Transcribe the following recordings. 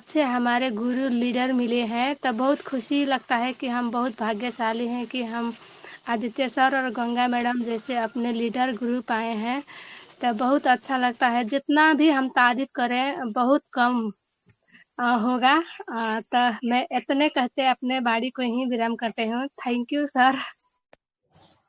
अच्छे हमारे गुरु लीडर मिले हैं, तो बहुत खुशी लगता है कि हम बहुत भाग्यशाली हैं कि हम आदित्य सर और गंगा मैडम जैसे अपने लीडर गुरु पाए हैं। तो बहुत अच्छा लगता है, जितना भी हम तारीफ करें बहुत कम होगा। तो मैं इतने कहते अपने बाड़ी को ही विराम करते हूँ। Thank you sir.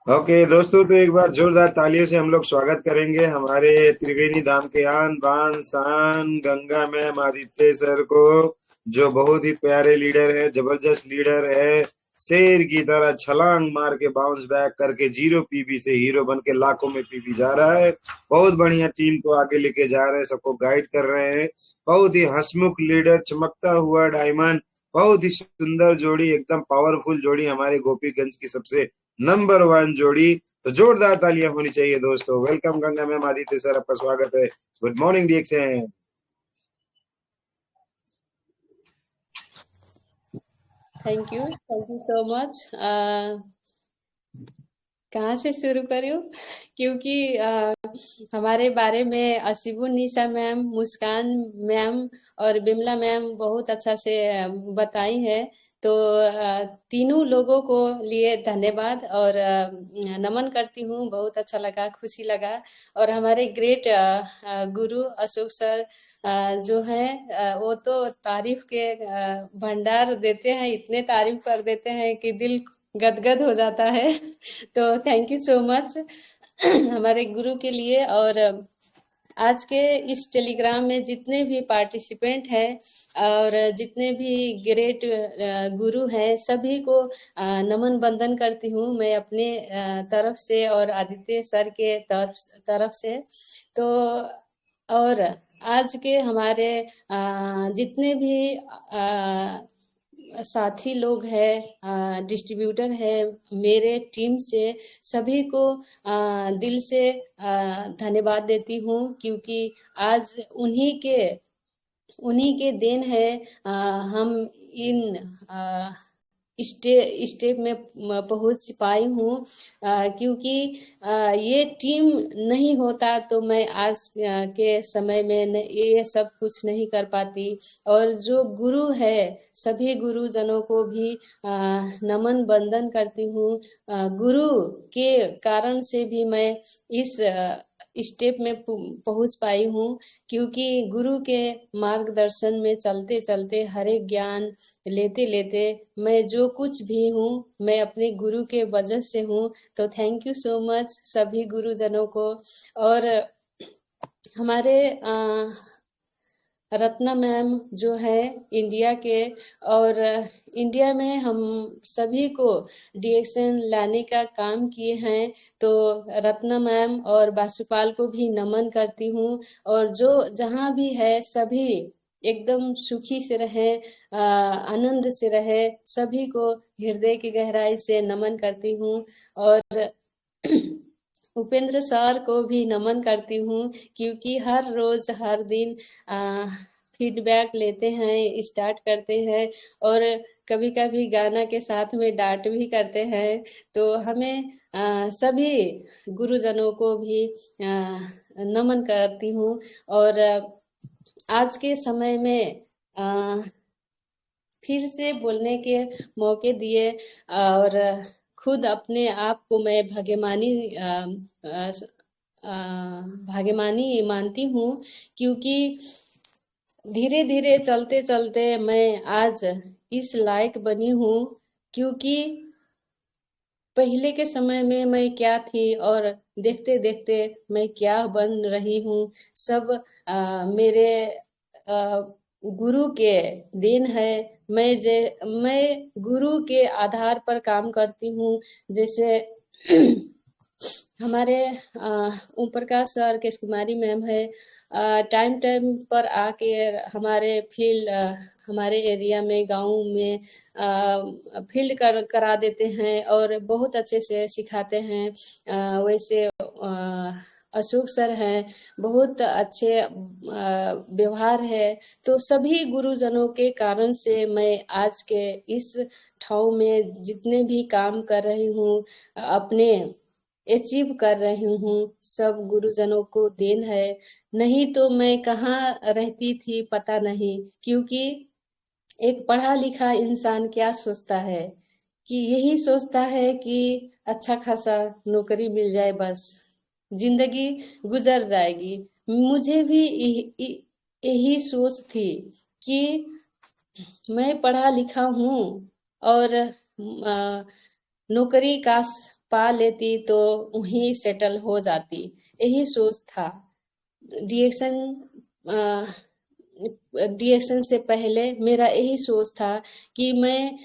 ओके दोस्तों, तो एक बार जोरदार तालियों से हम लोग स्वागत करेंगे हमारे त्रिवेणी धाम के आन बान शान गंगा मैम आदित्य सर को, जो बहुत ही प्यारे लीडर है, जबरदस्त लीडर है। शेर की तरह छलांग मार के बाउंस बैक करके 0 पीबी से हीरो बन के लाखों में पीबी जा रहा है। बहुत बढ़िया टीम को आगे लेके जा रहे हैं, सबको गाइड कर रहे हैं। बहुत ही हंसमुख लीडर, चमकता हुआ डायमंड, बहुत ही सुंदर जोड़ी, एकदम पावरफुल जोड़ी, हमारे गोपीगंज की सबसे नंबर 1 जोड़ी। तो जोरदार तालियां होनी चाहिए दोस्तों। Welcome Ganga ma'am, Aditya sir, आपका स्वागत है। Good morning DXN. Thank you so much. कहाँ से शुरू करूँ? क्योंकि हमारे बारे में असीबुन्निसा मैम, मुस्कान मैम और बिमला मैम बहुत अच्छा से बताई है। तो तीनों लोगों को लिए धन्यवाद और नमन करती हूँ। बहुत अच्छा लगा, खुशी लगा। और हमारे ग्रेट गुरु अशोक सर जो हैं वो तो तारीफ के भंडार देते हैं, इतने तारीफ कर देते हैं कि दिल गदगद हो जाता है। तो थैंक यू सो मच हमारे गुरु के लिए। और आज के इस टेलीग्राम में जितने भी पार्टिसिपेंट हैं और जितने भी ग्रेट गुरु हैं, सभी को नमन बंदन करती हूँ मैं अपने तरफ से और आदित्य सर के तरफ से। तो और आज के हमारे जितने भी साथी लोग हैं, डिस्ट्रीब्यूटर है मेरे टीम से, सभी को दिल से धन्यवाद देती हूँ, क्योंकि आज उन्हीं के देन है हम इन स्टेप में पहुंच पाई हूँ। क्योंकि ये टीम नहीं होता तो मैं आज के समय में ये सब कुछ नहीं कर पाती। और जो गुरु है, सभी गुरुजनों को भी नमन बंदन करती हूँ। गुरु के कारण से भी मैं इस स्टेप में पहुंच पाई हूँ, क्योंकि गुरु के मार्गदर्शन में चलते चलते, हर एक ज्ञान लेते लेते, मैं जो कुछ भी हूँ मैं अपने गुरु के वजह से हूँ। तो थैंक यू सो मच सभी गुरुजनों को। और हमारे रत्ना मैम जो है इंडिया के, और इंडिया में हम सभी को डीएक्सएन लाने का काम किए हैं। तो रत्ना मैम और बासुपाल को भी नमन करती हूँ। और जो जहाँ भी है सभी एकदम सुखी से रहे, आनंद से रहे, सभी को हृदय की गहराई से नमन करती हूँ। और उपेंद्र सर को भी नमन करती हूँ, क्योंकि हर रोज हर दिन फीडबैक लेते हैं, स्टार्ट करते हैं, और कभी कभी गाना के साथ में डांट भी करते हैं। तो हमें सभी गुरुजनों को भी नमन करती हूँ। और आज के समय में फिर से बोलने के मौके दिए, और खुद अपने आप को मैं भाग्यमानी मानती हूँ, क्योंकि धीरे धीरे चलते चलते मैं आज इस लायक बनी हूँ। क्योंकि पहले के समय में मैं क्या थी और देखते देखते मैं क्या बन रही हूँ, सब मेरे गुरु के देन है। मैं गुरु के आधार पर काम करती हूँ। जैसे हमारे ओम प्रकाश सर, केश कुमारी मैम है, टाइम टाइम पर आके हमारे फील्ड, हमारे एरिया में, गांव में फील्ड करा देते हैं और बहुत अच्छे से सिखाते हैं। वैसे अशोक सर हैं, बहुत अच्छे व्यवहार है। तो सभी गुरुजनों के कारण से मैं आज के इस ठाव में जितने भी काम कर रही हूँ, अपने अचीव कर रही हूँ, सब गुरुजनों को देन है। नहीं तो मैं कहाँ रहती थी पता नहीं, क्योंकि एक पढ़ा लिखा इंसान क्या सोचता है कि यही सोचता है कि अच्छा खासा नौकरी मिल जाए, बस जिंदगी गुजर जाएगी। मुझे भी यही सोच थी कि मैं पढ़ा लिखा हूँ और नौकरी काश पा लेती तो वहीं सेटल हो जाती, यही सोच था। डीएक्शन डीएक्शन से पहले मेरा यही सोच था कि मैं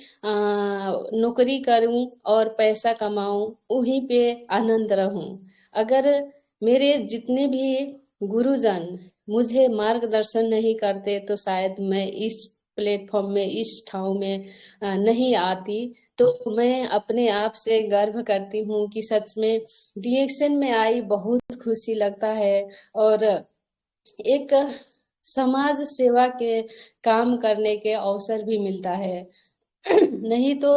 नौकरी करूं और पैसा कमाऊं, वहीं पे आनंद रहूं। अगर मेरे जितने भी गुरुजन मुझे मार्गदर्शन नहीं करते तो शायद मैं इस प्लेटफॉर्म में, इस ठाव में नहीं आती। तो मैं अपने आप से गर्व करती हूँ कि सच में डीएक्शन में आई, बहुत खुशी लगता है। और एक समाज सेवा के काम करने के अवसर भी मिलता है। नहीं तो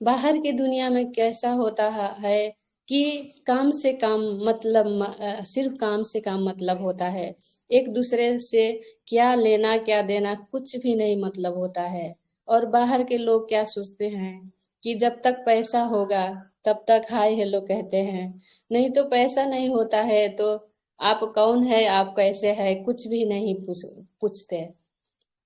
बाहर की दुनिया में कैसा होता है कि काम से काम मतलब, सिर्फ काम से काम मतलब होता है। एक दूसरे से क्या लेना क्या देना कुछ भी नहीं मतलब होता है। और बाहर के लोग क्या सोचते हैं कि जब तक पैसा होगा तब तक हाय हेलो कहते हैं, नहीं तो पैसा नहीं होता है तो आप कौन है, आप कैसे है, कुछ भी नहीं पूछते।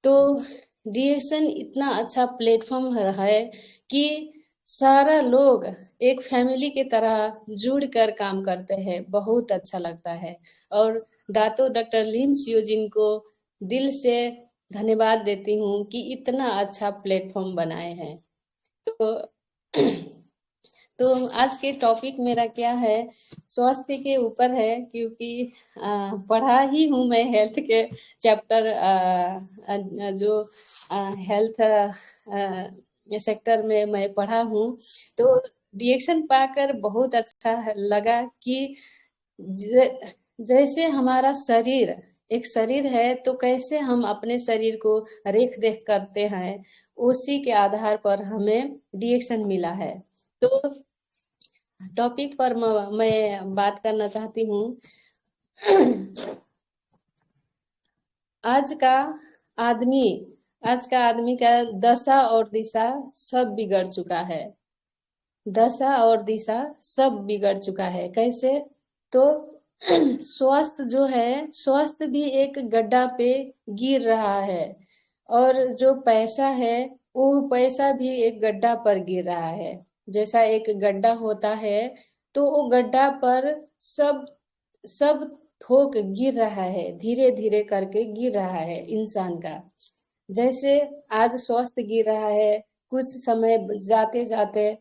तो डीएक्शन इतना अच्छा प्लेटफॉर्म है कि सारा लोग एक फैमिली की तरह जुड़ कर काम करते हैं, बहुत अच्छा लगता है। और दातो डॉक्टर लिम सियोजिन को दिल से धन्यवाद देती हूँ कि इतना अच्छा प्लेटफॉर्म बनाए हैं। तो तो आज के टॉपिक मेरा क्या है, स्वास्थ्य के ऊपर है, क्योंकि पढ़ा ही हूँ मैं हेल्थ के चैप्टर, जो हेल्थ सेक्टर में मैं पढ़ा हूँ। तो रिएक्शन पाकर बहुत अच्छा लगा कि जैसे हमारा शरीर एक शरीर है, तो कैसे हम अपने शरीर को रेख देख करते हैं, उसी के आधार पर हमें रिएक्शन मिला है। तो टॉपिक पर मैं बात करना चाहती हूँ। आज का आदमी आज का आदमी का दशा और दिशा सब बिगड़ चुका है। दशा और दिशा सब बिगड़ चुका है। कैसे? तो स्वास्थ्य जो है, स्वास्थ्य भी एक गड्ढा पे गिर रहा है, और जो पैसा है वो पैसा भी एक गड्ढा पर गिर रहा है। जैसा एक गड्ढा होता है तो वो गड्ढा पर सब सब थोक गिर रहा है, धीरे धीरे करके गिर रहा है इंसान का। जैसे आज स्वास्थ्य गिर रहा है, कुछ समय जाते जाते,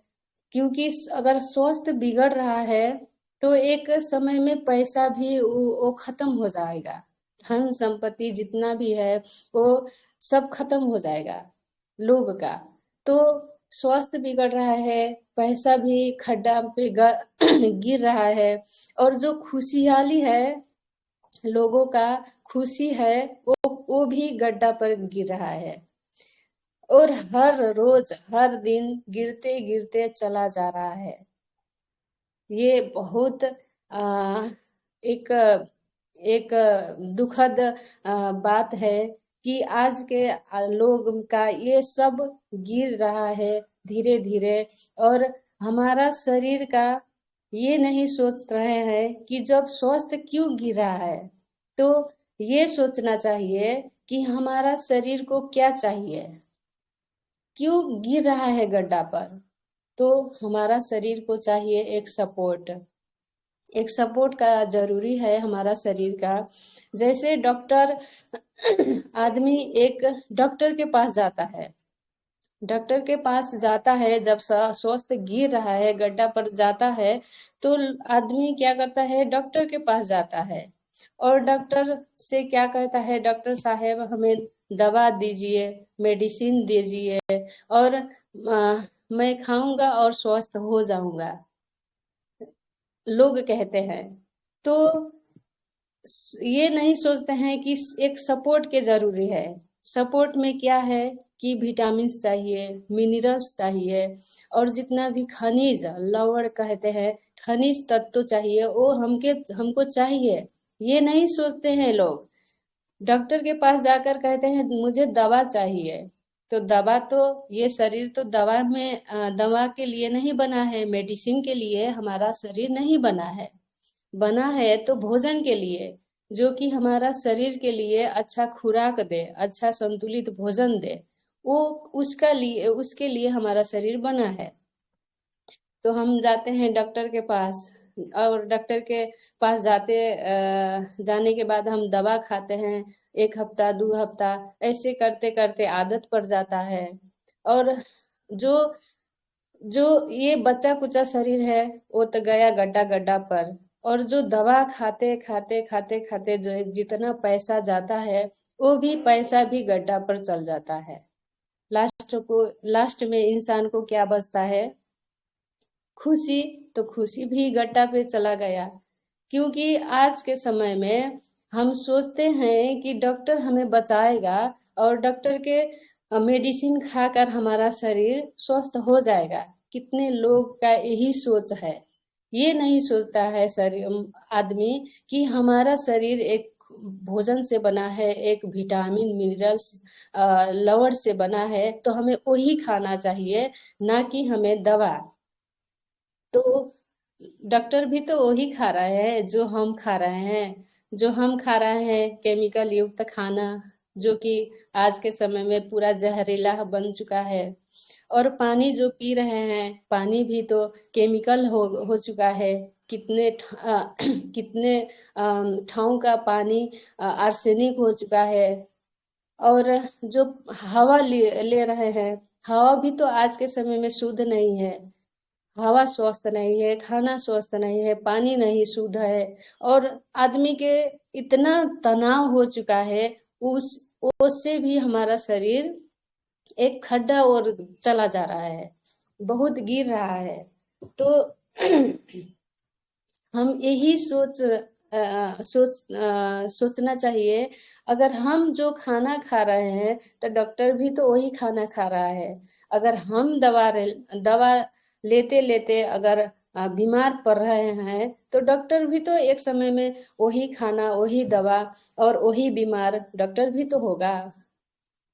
क्योंकि अगर स्वास्थ्य बिगड़ रहा है तो एक समय में पैसा भी वो खत्म हो जाएगा, धन संपत्ति जितना भी है वो सब खत्म हो जाएगा लोग का। तो स्वास्थ्य बिगड़ रहा है, पैसा भी खड्डा पे गिर रहा है, और जो खुशहाली है लोगों का, खुशी है, वो भी गड्ढा पर गिर रहा है। और हर रोज हर दिन गिरते गिरते चला जा रहा है। ये बहुत एक एक दुखद बात है कि आज के लोग का ये सब गिर रहा है धीरे धीरे। और हमारा शरीर का ये नहीं सोच रहे हैं कि जब स्वास्थ्य क्यों गिर रहा है, तो ये सोचना चाहिए कि हमारा शरीर को क्या चाहिए, क्यों गिर रहा है गड्ढा पर। तो हमारा शरीर को चाहिए एक सपोर्ट, एक सपोर्ट का जरूरी है हमारा शरीर का। जैसे डॉक्टर आदमी एक डॉक्टर के पास जाता है, डॉक्टर के पास जाता है जब स्वास्थ्य गिर रहा है, गड्ढा पर जाता है, तो आदमी क्या करता है, डॉक्टर के पास जाता है और डॉक्टर से क्या कहता है, डॉक्टर साहब हमें दवा दीजिए, मेडिसिन दीजिए, और मैं खाऊंगा और स्वस्थ हो जाऊंगा, लोग कहते हैं। तो ये नहीं सोचते हैं कि एक सपोर्ट के जरूरी है। सपोर्ट में क्या है कि विटामिन चाहिए, मिनरल्स चाहिए, और जितना भी खनिज लवण कहते हैं, खनिज तत्व चाहिए, वो हमको चाहिए। ये नहीं सोचते हैं लोग। डॉक्टर के पास जाकर कहते हैं मुझे दवा चाहिए। तो दवा तो ये शरीर तो दवा के लिए नहीं बना है, मेडिसिन के लिए हमारा शरीर नहीं बना है। बना है तो भोजन के लिए, जो कि हमारा शरीर के लिए अच्छा खुराक दे, अच्छा संतुलित भोजन दे। वो उसके लिए हमारा शरीर बना है। तो हम जाते हैं डॉक्टर के पास, और डॉक्टर के पास जाने के बाद हम दवा खाते हैं। 1 हफ्ता 2 हफ्ता ऐसे करते करते आदत पड़ जाता है। और जो जो ये बच्चा कुचा शरीर है वो तो गया गड्ढा गड्ढा पर। और जो दवा खाते खाते खाते खाते जो है जितना पैसा जाता है, वो भी पैसा भी गड्ढा पर चल जाता है। लास्ट में इंसान को क्या बचता है? खुशी। तो खुशी भी गड्ढा पे चला गया। क्योंकि आज के समय में हम सोचते हैं कि डॉक्टर हमें बचाएगा, और डॉक्टर के मेडिसिन खाकर हमारा शरीर स्वस्थ हो जाएगा। कितने लोग का यही सोच है। ये नहीं सोचता है शरीर आदमी कि हमारा शरीर एक भोजन से बना है, एक विटामिन मिनरल्स लवण से बना है, तो हमें वही खाना चाहिए, ना कि हमें दवा। तो डॉक्टर भी तो वही खा रहे हैं जो हम खा रहे हैं। जो हम खा रहे हैं केमिकल युक्त खाना, जो कि आज के समय में पूरा जहरीला बन चुका है। और पानी जो पी रहे हैं, पानी भी तो केमिकल हो चुका है। कितने ठाउँ का पानी आर्सेनिक हो चुका है। और जो हवा ले रहे हैं, हवा भी तो आज के समय में शुद्ध नहीं है। हवा स्वस्थ नहीं है, खाना स्वस्थ नहीं है, पानी नहीं शुद्ध है। और आदमी के इतना तनाव हो चुका है, उस उससे भी हमारा शरीर एक खड्डा और चला जा रहा है, बहुत गिर रहा है। तो हम यही सोचना चाहिए। अगर हम जो खाना खा रहे हैं, तो डॉक्टर भी तो वही खाना खा रहा है। अगर हम दवा लेते लेते अगर बीमार पड़ रहे हैं, तो डॉक्टर भी तो एक समय में वही खाना, वही दवा, और वही बीमार डॉक्टर भी तो होगा।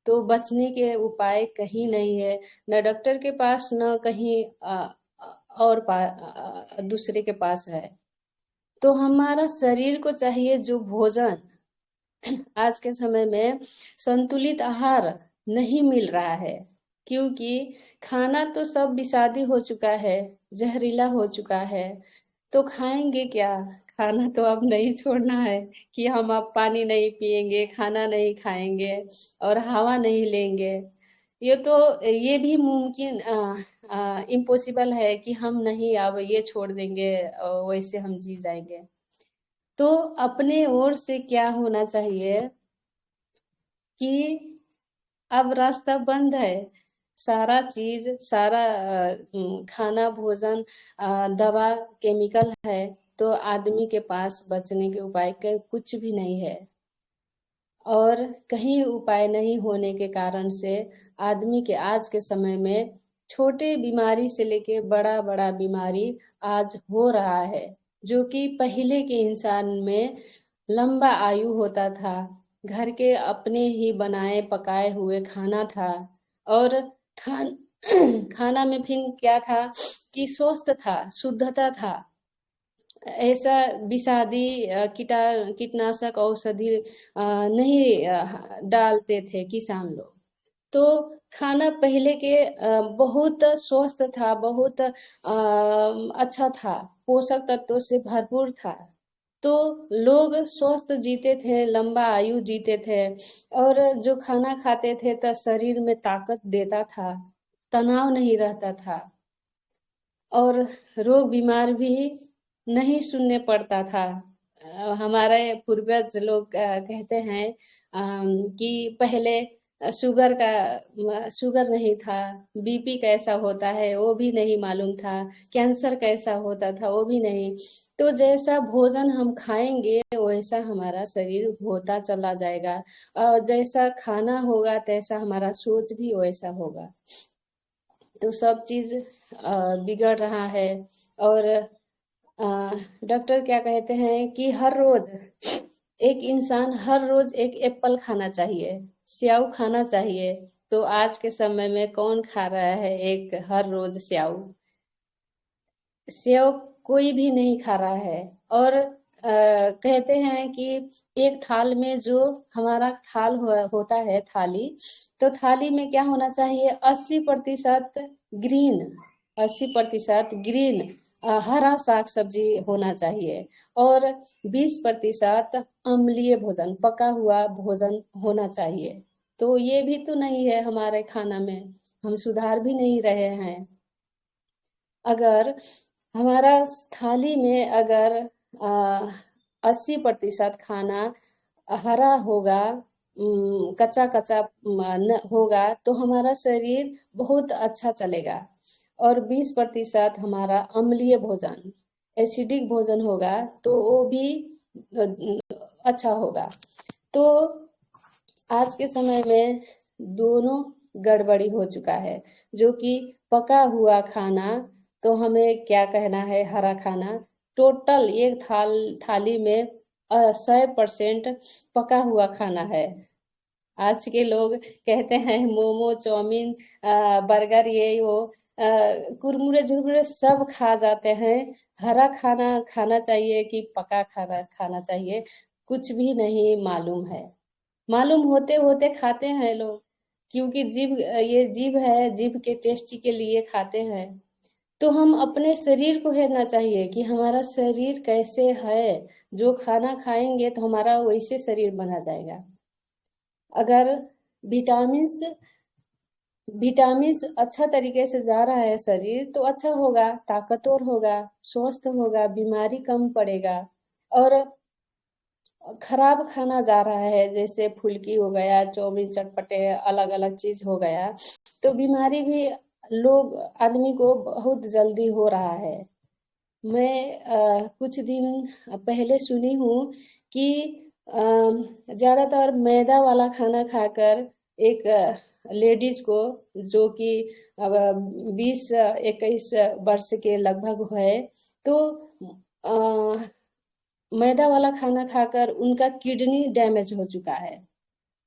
तो बचने के उपाय कहीं नहीं है, न डॉक्टर के पास, न कहीं दूसरे के पास है। तो हमारा शरीर को चाहिए जो भोजन, आज के समय में संतुलित आहार नहीं मिल रहा है। क्योंकि खाना तो सब विषादी हो चुका है, जहरीला हो चुका है। तो खाएंगे क्या? खाना तो अब नहीं छोड़ना है कि हम अब पानी नहीं पिएंगे, खाना नहीं खाएंगे, और हवा नहीं लेंगे। ये भी मुमकिन इम्पॉसिबल है कि हम नहीं अब ये छोड़ देंगे, वैसे हम जी जाएंगे। तो अपने ओर से क्या होना चाहिए कि अब रास्ता बंद है। सारा चीज, सारा खाना, भोजन, दवा केमिकल है। तो आदमी के पास बचने के उपाय कुछ भी नहीं है। और कहीं उपाय नहीं होने के कारण से आदमी के आज के समय में छोटे बीमारी से लेके बड़ा बड़ा बीमारी आज हो रहा है। जो कि पहले के इंसान में लंबा आयु होता था, घर के अपने ही बनाए पकाए हुए खाना था। और खान खाना में फिर क्या था कि स्वस्थ था, शुद्धता था। ऐसा विषादी कीटनाशक औषधि नहीं डालते थे किसान लोग। तो खाना पहले के बहुत स्वस्थ था, बहुत अच्छा था, पोषक तत्वों से भरपूर था। तो लोग स्वस्थ जीते थे, लंबा आयु जीते थे। और जो खाना खाते थे तो शरीर में ताकत देता था, तनाव नहीं रहता था, और रोग बीमार भी नहीं सुनने पड़ता था। हमारे पूर्वज लोग कहते हैं कि पहले शुगर नहीं था, बीपी कैसा होता है वो भी नहीं मालूम था, कैंसर कैसा होता था वो भी नहीं। तो जैसा भोजन हम खाएंगे वैसा हमारा शरीर होता चला जाएगा, और जैसा खाना होगा तैसा हमारा सोच भी वैसा होगा। तो सब चीज बिगड़ रहा है। और डॉक्टर क्या कहते हैं कि हर रोज एक इंसान हर रोज एक एप्पल खाना चाहिए, स्याऊ खाना चाहिए। तो आज के समय में कौन खा रहा है एक हर रोज स्याऊ? सेव कोई भी नहीं खा रहा है। और कहते हैं कि एक थाल में जो हमारा होता है थाली, तो थाली में क्या होना चाहिए? 80% ग्रीन, 80% ग्रीन हरा साग सब्जी होना चाहिए, और 20% अम्लीय भोजन, पका हुआ भोजन होना चाहिए। तो ये भी तो नहीं है हमारे खाना में, हम सुधार भी नहीं रहे हैं। अगर हमारा थाली में अगर 80% खाना हरा होगा, कच्चा कच्चा होगा, तो हमारा शरीर बहुत अच्छा चलेगा। और 20% हमारा अम्लीय भोजन, एसिडिक भोजन होगा, तो वो भी अच्छा होगा। तो आज के समय में दोनों गड़बड़ी हो चुका है, जो कि पका हुआ खाना, तो हमें क्या कहना है, हरा खाना टोटल एक थाली में 100% पका हुआ खाना है। आज के लोग कहते हैं मोमो, चाउमीन, बर्गर, ये वो, कुरमुरे झुरमुरे सब खा जाते हैं। हरा खाना खाना चाहिए कि पका खाना खाना चाहिए, कुछ भी नहीं मालूम है। मालूम होते होते खाते हैं लोग, क्योंकि ये जीभ है, जीभ के टेस्टी के लिए खाते हैं। तो हम अपने शरीर को हेरना चाहिए कि हमारा शरीर कैसे है। जो खाना खाएंगे तो हमारा वैसे शरीर बना जाएगा। अगर विटामिन्स विटामिन्स अच्छा तरीके से जा रहा है शरीर, तो अच्छा होगा, ताकतवर होगा, स्वस्थ होगा, बीमारी कम पड़ेगा। और खराब खाना जा रहा है, जैसे फुल्की हो गया, चाउमीन, चटपटे, अलग अलग चीज हो गया, तो बीमारी भी आदमी को बहुत जल्दी हो रहा है। मैं कुछ दिन पहले सुनी हूँ कि ज्यादातर मैदा वाला खाना खाकर एक लेडीज को, जो कि अब 20-21 वर्ष के लगभग है, तो मैदा वाला खाना खाकर उनका किडनी डैमेज हो चुका है।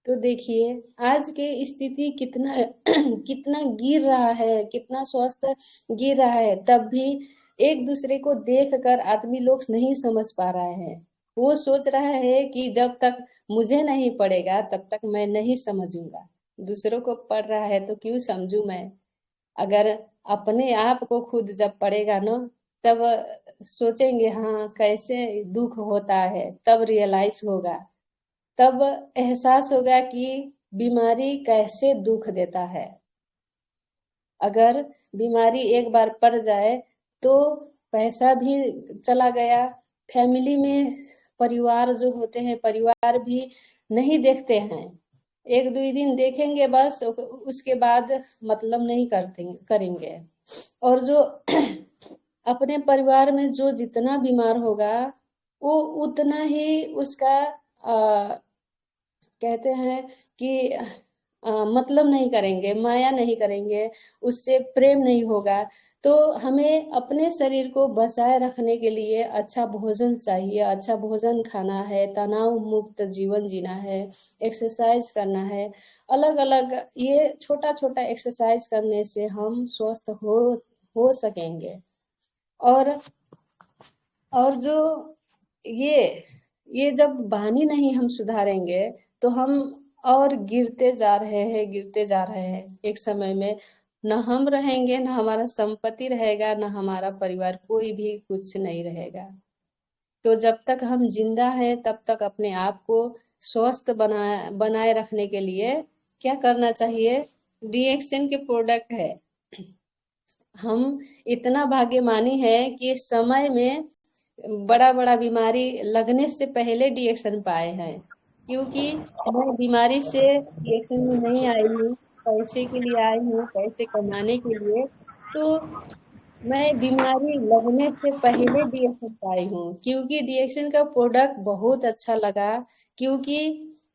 तो देखिए आज के स्थिति कितना कितना गिर रहा है, कितना स्वास्थ्य गिर रहा है, तब भी एक दूसरे को देखकर आदमी लोग नहीं समझ पा रहा है। वो सोच रहा है कि जब तक मुझे नहीं पड़ेगा तब तक मैं नहीं समझूंगा, दूसरों को पड़ रहा है तो क्यों समझू मैं। अगर अपने आप को खुद जब पड़ेगा ना, तब सोचेंगे हाँ कैसे दुख होता है, तब रियलाइज होगा, तब एहसास होगा कि बीमारी कैसे दुख देता है। अगर बीमारी एक बार पड़ जाए तो पैसा भी चला गया, फैमिली में परिवार जो होते हैं, परिवार भी नहीं देखते हैं, एक दो दिन देखेंगे बस, उसके बाद मतलब नहीं करेंगे। और जो अपने परिवार में जो जितना बीमार होगा, वो उतना ही उसका कहते हैं कि मतलब नहीं करेंगे, माया नहीं करेंगे, उससे प्रेम नहीं होगा। तो हमें अपने शरीर को बचाए रखने के लिए अच्छा भोजन चाहिए, अच्छा भोजन खाना है, तनाव मुक्त जीवन जीना है, एक्सरसाइज करना है। अलग अलग ये छोटा छोटा एक्सरसाइज करने से हम स्वस्थ हो सकेंगे। और जो ये ये जब वाणी नहीं हम सुधारेंगे, तो हम और गिरते जा रहे हैं, गिरते जा रहे हैं। एक समय में न हम रहेंगे, न हमारा संपत्ति रहेगा, न हमारा परिवार, कोई भी कुछ नहीं रहेगा। तो जब तक हम जिंदा है तब तक अपने आप को स्वस्थ बनाए रखने के लिए क्या करना चाहिए? डीएक्सन के प्रोडक्ट है। हम इतना भाग्यमानी है कि समय में बड़ा बड़ा बीमारी लगने से पहले डीएक्सन पाए हैं, क्योंकि मैं बीमारी से डीएक्सन में नहीं आई हूँ, पैसे के लिए आई हूँ, पैसे कमाने के लिए। तो मैं बीमारी लगने से पहले डीएक्सन पाई हूँ, क्योंकि डीएक्सन का प्रोडक्ट बहुत अच्छा लगा। क्योंकि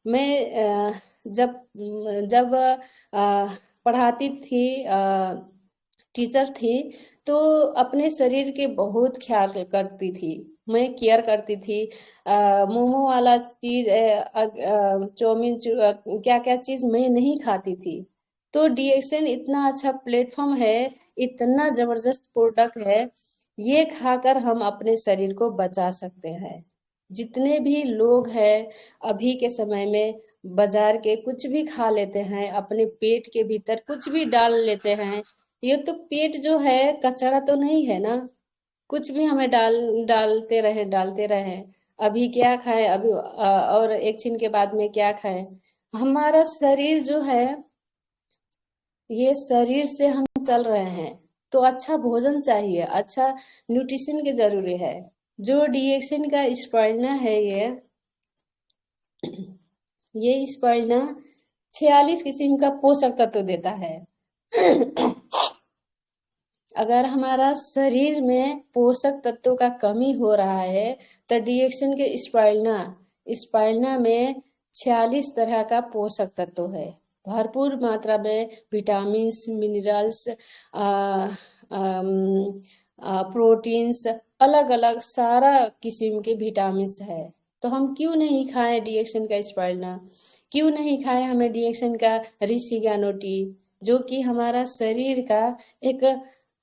मैं जब जब पढ़ाती थी, टीचर थी, तो अपने शरीर के बहुत ख्याल करती थी। मैं केयर करती थी। मोमो वाला चीज, चाउमीन, क्या क्या चीज मैं नहीं खाती थी। तो डीएक्सएन इतना अच्छा प्लेटफॉर्म है, इतना जबरदस्त प्रोडक्ट है, ये खाकर हम अपने शरीर को बचा सकते हैं। जितने भी लोग हैं अभी के समय में बाजार के कुछ भी खा लेते हैं, अपने पेट के भीतर कुछ भी डाल लेते हैं। ये तो पेट जो है कचरा तो नहीं है ना, कुछ भी हमें डालते रहे। अभी क्या खाएं, अभी और एक छिन के बाद में क्या खाएं। हमारा शरीर जो है, ये शरीर से हम चल रहे हैं, तो अच्छा भोजन चाहिए, अच्छा न्यूट्रिशन की जरूरी है। जो डीएक्सिन का स्पाइरना है, ये स्पाइरना 46 किस्म का पोषक तत्व देता है। अगर हमारा शरीर में पोषक तत्वों का कमी हो रहा है, तो डीएक्सिन के स्पाइरना में 46 तरह का पोषक तत्व है। भरपूर मात्रा में विटामिन्स, मिनरल्स, प्रोटीन्स, अलग अलग सारा किस्म के विटामिन्स है। तो हम क्यों नहीं खाएं डीएक्सिन का स्पाइरना, क्यों नहीं खाएं हमें डीएक्सिन का रिसिगानो टी, जो कि हमारा शरीर का एक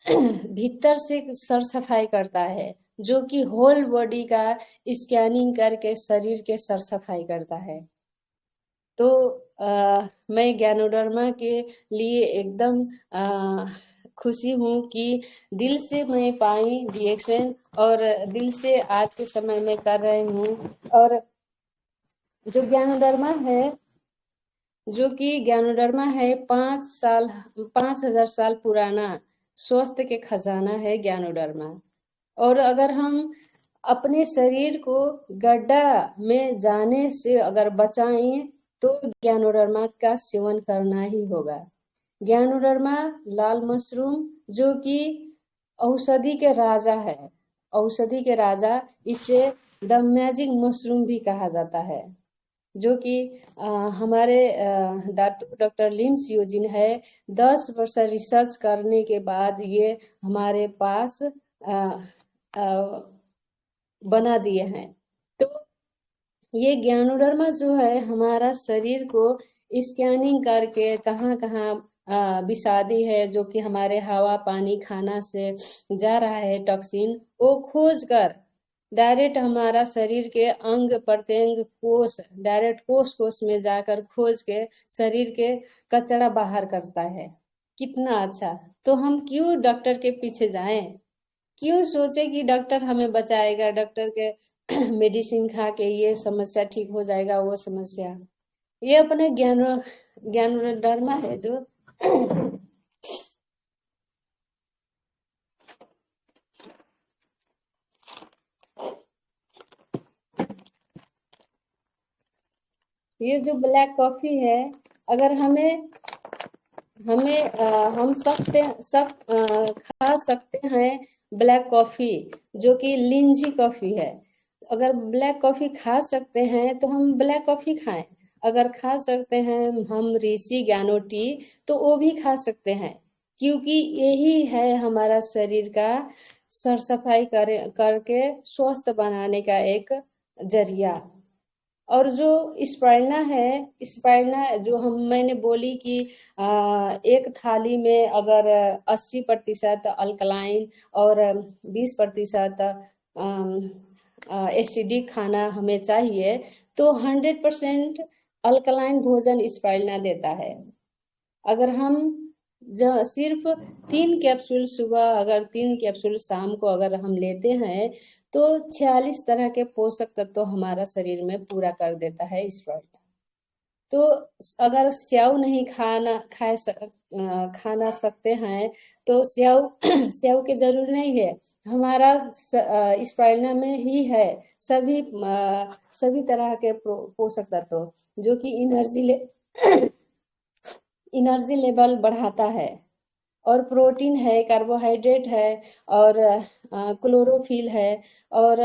भीतर से सर सफाई करता है, जो कि होल बॉडी का स्कैनिंग करके शरीर के सर सफाई करता है। तो मैं ज्ञानोडर्मा के लिए एकदम खुशी हूँ कि दिल से मैं पाई डीएक्सएन, और दिल से आज के समय में कर रही हूँ। और जो ज्ञानोडर्मा है, जो कि ज्ञानोडर्मा है 5,000 साल पुराना स्वास्थ्य के खजाना है ज्ञानोडर्मा। और अगर हम अपने शरीर को गड्ढा में जाने से अगर बचाएं, तो ज्ञानोडर्मा का सेवन करना ही होगा। ज्ञानोडर्मा लाल मशरूम, जो कि औषधि के राजा है, औषधि के राजा, इसे द मैजिक मशरूम भी कहा जाता है। जो कि हमारे डॉक्टर लिम सियोजिन है, 10 वर्ष रिसर्च करने के बाद ये हमारे पास बना दिए हैं। तो ये ज्ञानोडर्मा जो है हमारा शरीर को स्कैनिंग करके कहाँ कहाँ विषादी है, जो कि हमारे हवा पानी खाना से जा रहा है टॉक्सिन, वो खोज कर डायरेक्ट हमारा शरीर के अंग प्रत्यंग कोष, डायरेक्ट कोष कोष में जाकर खोज के शरीर के कचरा बाहर करता है। कितना अच्छा। तो हम क्यों डॉक्टर के पीछे जाएं, क्यों सोचे कि डॉक्टर हमें बचाएगा, डॉक्टर के मेडिसिन खा के ये समस्या ठीक हो जाएगा, वो समस्या। ये अपने ज्ञानोडर्मा है जो ये जो ब्लैक कॉफी है, अगर हमें हम खा सकते हैं ब्लैक कॉफी, जो कि लिंजी कॉफी है। अगर ब्लैक कॉफी खा सकते हैं तो हम ब्लैक कॉफी खाएं। अगर खा सकते हैं हम ऋषि ज्ञानो टी, तो वो भी खा सकते हैं, क्योंकि यही है हमारा शरीर का सर सफाई करके स्वस्थ बनाने का एक जरिया। और जो स्पाइरना है, स्पाइरना जो मैंने बोली कि एक थाली में अगर 80% अल्कलाइन और 20% एसिडिक खाना हमें चाहिए, तो 100% अल्कलाइन भोजन स्पाइरना देता है। अगर हम सिर्फ 3 कैप्सूल सुबह, अगर 3 कैप्सूल शाम को अगर हम लेते हैं, तो 46 तरह के पोषक तत्व तो हमारा शरीर में पूरा कर देता है इस प्रोडक्ट। तो अगर स्याव नहीं खाना सकते हैं, तो स्याव स्याव की जरूर नहीं है। हमारा स्पाइरना में ही है सभी तरह के पोषक तत्व, जो कि एनर्जी लेवल बढ़ाता है। और प्रोटीन है, कार्बोहाइड्रेट है, और क्लोरोफिल है, और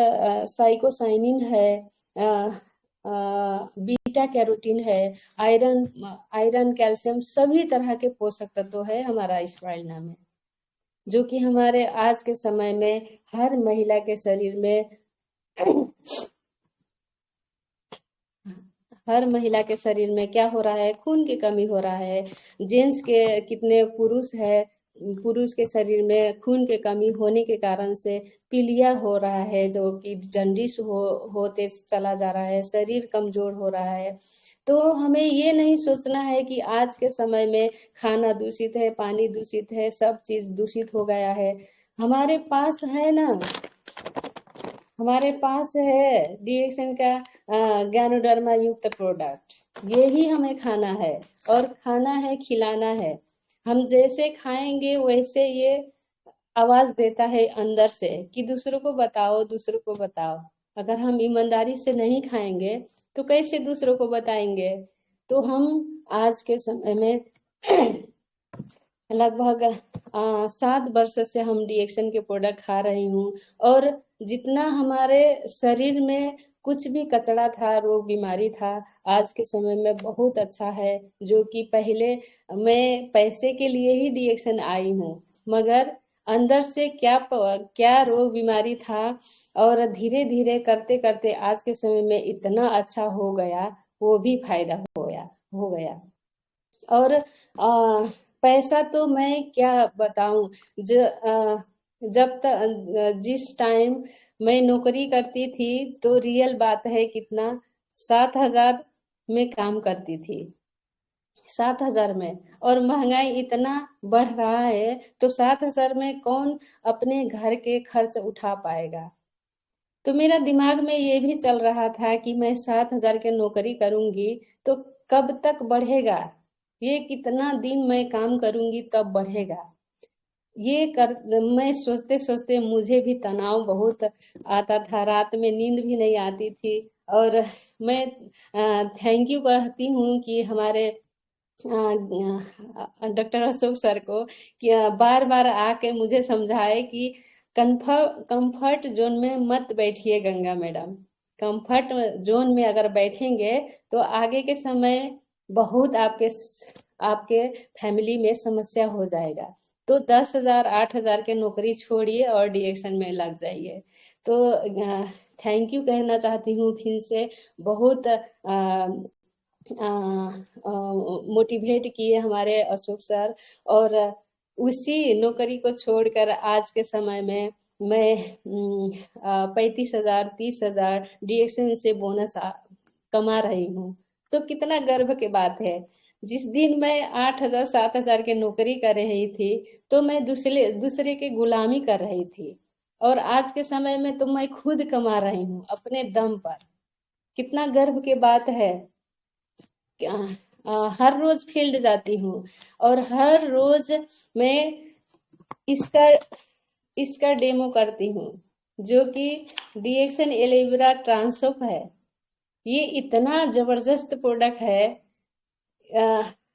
साइकोसाइनिन है, बीटा कैरोटीन है, आयरन कैल्शियम, सभी तरह के पोषक तत्व है हमारा स्पाइरना में, जो कि हमारे आज के समय में हर महिला के शरीर में हर महिला के शरीर में क्या हो रहा है, खून की कमी हो रहा है। जेंट्स के कितने पुरुष है, पुरुष के शरीर में खून की कमी होने के कारण से पीलिया हो रहा है, जो कि जन्डिस होते चला जा रहा है, शरीर कमजोर हो रहा है। तो हमें ये नहीं सोचना है कि आज के समय में खाना दूषित है, पानी दूषित है, सब चीज दूषित हो गया है। हमारे पास है ना, हमारे पास है डीएक्सन का ज्ञानोडर्मा युक्त प्रोडक्ट, यही हमें खाना है और खाना है, खिलाना है। हम जैसे खाएंगे वैसे ये आवाज देता है अंदर से कि दूसरों को बताओ, दूसरों को बताओ। अगर हम ईमानदारी से नहीं खाएंगे तो कैसे दूसरों को बताएंगे। तो हम आज के समय में लगभग 7 वर्ष से हम डीएक्सन के प्रोडक्ट खा रही हूँ, और जितना हमारे शरीर में कुछ भी कचरा था, रोग बीमारी था, आज के समय में बहुत अच्छा है। जो कि पहले मैं पैसे के लिए ही डीएक्सन आई हूँ, मगर अंदर से क्या रोग बीमारी था, और धीरे धीरे करते करते आज के समय में इतना अच्छा हो गया, वो भी फायदा हो गया। और पैसा तो मैं क्या बताऊं, जब तक जिस टाइम मैं नौकरी करती थी तो रियल बात है कितना, 7,000 में काम करती थी, 7,000 में। और महंगाई इतना बढ़ रहा है तो 7,000 में कौन अपने घर के खर्च उठा पाएगा। तो मेरा दिमाग में ये भी चल रहा था कि मैं 7,000 के नौकरी करूंगी तो कब तक बढ़ेगा, ये कितना दिन मैं काम करूंगी तब बढ़ेगा। ये कर मैं सोचते सोचते मुझे भी तनाव बहुत आता था, रात में नींद भी नहीं आती थी। और मैं थैंक यू कहती हूँ कि हमारे डॉक्टर अशोक सर को, कि बार बार आके मुझे समझाए कि कंफर्ट जोन में मत बैठिए गंगा मैडम। कंफर्ट जोन में अगर बैठेंगे तो आगे के समय बहुत आपके फैमिली में समस्या हो जाएगा। तो 10,000 8,000 के नौकरी छोड़िए और डीएक्शन में लग जाइए। तो थैंक यू कहना चाहती हूँ फिर से। बहुत मोटिवेट किए हमारे अशोक सर, और उसी नौकरी को छोड़कर आज के समय में मैं 35,000 30,000 डीएक्शन से बोनस कमा रही हूँ। तो कितना गर्व की बात है। जिस दिन मैं 8,000 7,000 की नौकरी कर रही थी तो मैं दूसरे के गुलामी कर रही थी, और आज के समय में तो मैं खुद कमा रही हूँ अपने दम पर। कितना गर्व की बात है। हर रोज फील्ड जाती हूँ और हर रोज मैं इसका इसका डेमो करती हूँ, जो कि डीएक्सन एलोवेरा ट्रांसोप है। ये इतना जबरदस्त प्रोडक्ट है।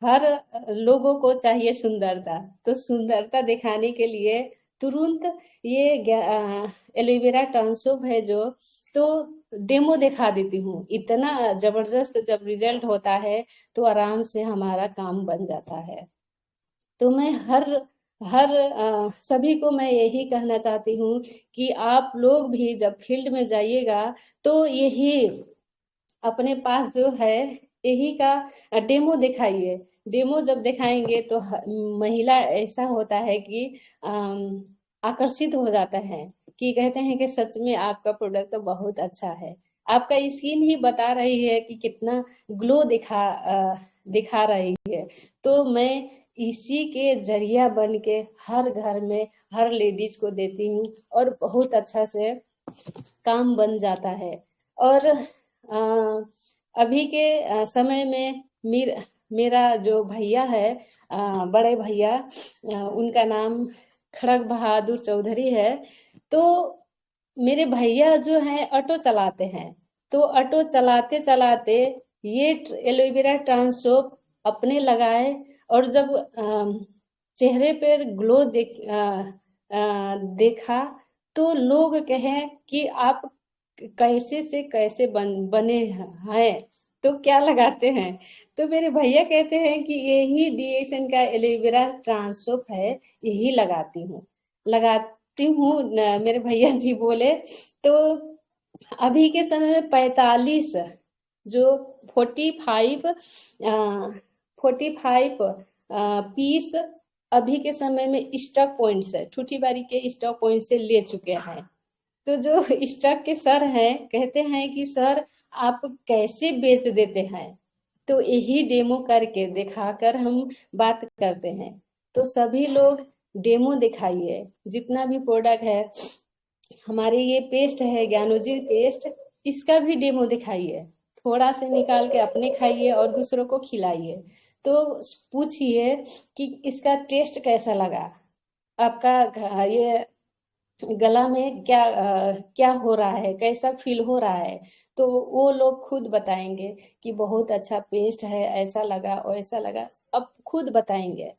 हर लोगों को चाहिए सुंदरता, तो सुंदरता दिखाने के लिए तुरंत ये एलोवेरा ट्रांसोप है जो, तो डेमो दिखा देती हूँ। इतना जबरदस्त जब रिजल्ट होता है तो आराम से हमारा काम बन जाता है। तो मैं हर हर सभी को मैं यही कहना चाहती हूँ कि आप लोग भी जब फील्ड में जाइएगा तो यही अपने पास जो है यही का डेमो दिखाइए। डेमो जब दिखाएंगे तो महिला ऐसा होता है कि आकर्षित हो जाता है, कि कहते हैं कि सच में आपका प्रोडक्ट तो बहुत अच्छा है। आपका स्किन ही बता रही है कि कितना ग्लो दिखा रही है। तो मैं इसी के जरिया बन के हर घर में हर लेडीज को देती हूँ और बहुत अच्छा से काम बन जाता है। और अभी के समय में मेरा जो भैया है, बड़े भैया, उनका नाम खड़ग बहादुर चौधरी है। तो मेरे भैया जो है ऑटो चलाते हैं, तो ऑटो चलाते चलाते ये एलोवेरा ट्रांसोप अपने लगाए, और जब चेहरे पर ग्लो देखा तो लोग कहे कि आप कैसे से कैसे बने हैं, तो क्या लगाते हैं। तो मेरे भैया कहते हैं कि यही डीएक्सन का एलोवेरा ट्रांसोप है, यही लगाती हूँ। मेरे भैया जी बोले। तो अभी के समय में 45 जो 45 पीस अभी के समय में स्टॉक पॉइंट से ठूठी बारी के स्टॉक पॉइंट से ले चुके हैं। तो जो स्टॉक के सर हैं कहते हैं कि सर आप कैसे बेच देते हैं, तो यही डेमो करके दिखाकर हम बात करते हैं। तो सभी लोग डेमो दिखाइए, जितना भी प्रोडक्ट है, हमारे ये पेस्ट है ज्ञानोजी पेस्ट, इसका भी डेमो दिखाइए, थोड़ा से निकाल के अपने खाइए और दूसरों को खिलाइए। तो पूछिए कि इसका टेस्ट कैसा लगा, आपका ये गला में क्या हो रहा है, कैसा फील हो रहा है। तो वो लोग खुद बताएंगे कि बहुत अच्छा पेस्ट है, ऐसा लगा वैसा लगा, अब खुद बताएंगे।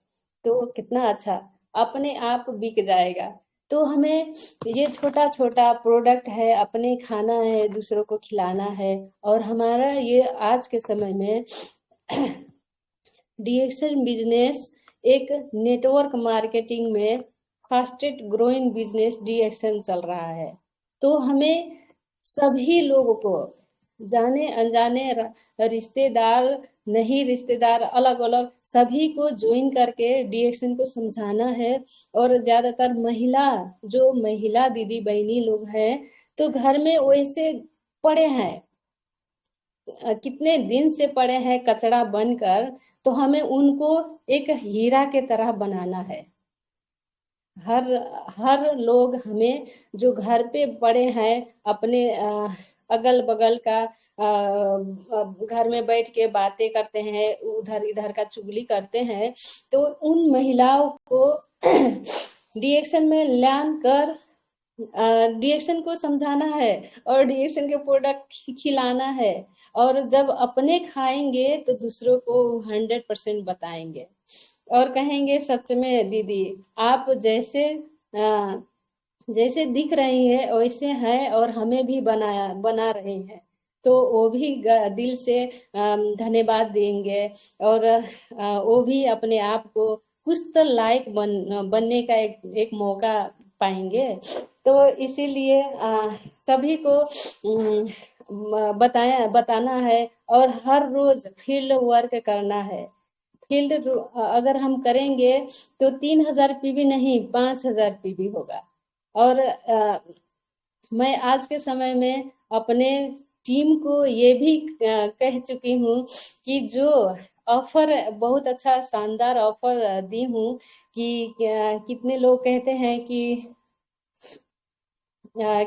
तो कितना अच्छा अपने आप बिक जाएगा। तो हमें ये छोटा छोटा प्रोडक्ट है, अपने खाना है, दूसरों को खिलाना है। और हमारा ये आज के समय में डीएक्शन बिजनेस एक नेटवर्क मार्केटिंग में फास्टेस्ट ग्रोइंग बिजनेस डीएक्शन चल रहा है। तो हमें सभी लोगों को, जाने अनजाने, रिश्तेदार नहीं रिश्तेदार, अलग अलग सभी को ज्वाइन करके डीएक्शन को समझाना है। और ज्यादातर जो महिला दीदी बहनी लोग हैं, तो घर में वैसे पड़े हैं, कितने दिन से पड़े हैं कचरा बनकर, तो हमें उनको एक हीरा के तरह बनाना है। हर हर लोग हमें जो घर पे पड़े हैं, अपने अगल बगल का घर में बैठ के बातें करते हैं, उधर इधर का चुगली करते हैं, तो उन महिलाओं को डीएक्शन में लान कर डीएक्शन को समझाना है और डीएक्शन के प्रोडक्ट खिलाना है। और जब अपने खाएंगे तो दूसरों को 100% बताएंगे और कहेंगे सच में दीदी आप जैसे दिख रही है वैसे हैं, और हमें भी बना रहे हैं। तो वो भी दिल से धन्यवाद देंगे। और वो भी अपने आप को कुछ तो लायक बनने का एक मौका पाएंगे। तो इसीलिए सभी को बताना है। और हर रोज फील्ड वर्क करना है। अगर हम करेंगे तो 3000 पीवी नहीं, 5000 पीवी होगा। और मैं आज के समय में अपने टीम को ये भी कह चुकी हूँ कि जो ऑफर, बहुत अच्छा शानदार ऑफर दी हूँ कि कितने लोग कहते हैं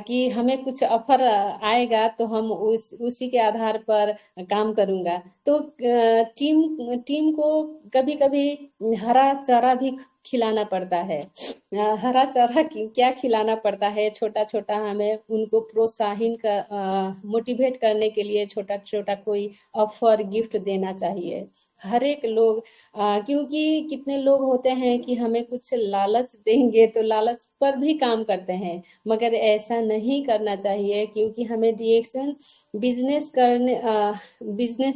कि हमें कुछ ऑफर आएगा तो हम उसी के आधार पर काम करूंगा। तो टीम को कभी कभी हरा चारा भी खिलाना पड़ता है। हरा चारा क्या खिलाना पड़ता है, छोटा छोटा हमें उनको प्रोत्साहन मोटिवेट करने के लिए छोटा छोटा कोई ऑफर गिफ्ट देना चाहिए। हर एक लोग क्योंकि कितने लोग होते हैं कि हमें कुछ लालच देंगे तो लालच पर भी काम करते हैं, मगर ऐसा नहीं करना चाहिए। क्योंकि हमें डीएक्शन बिजनेस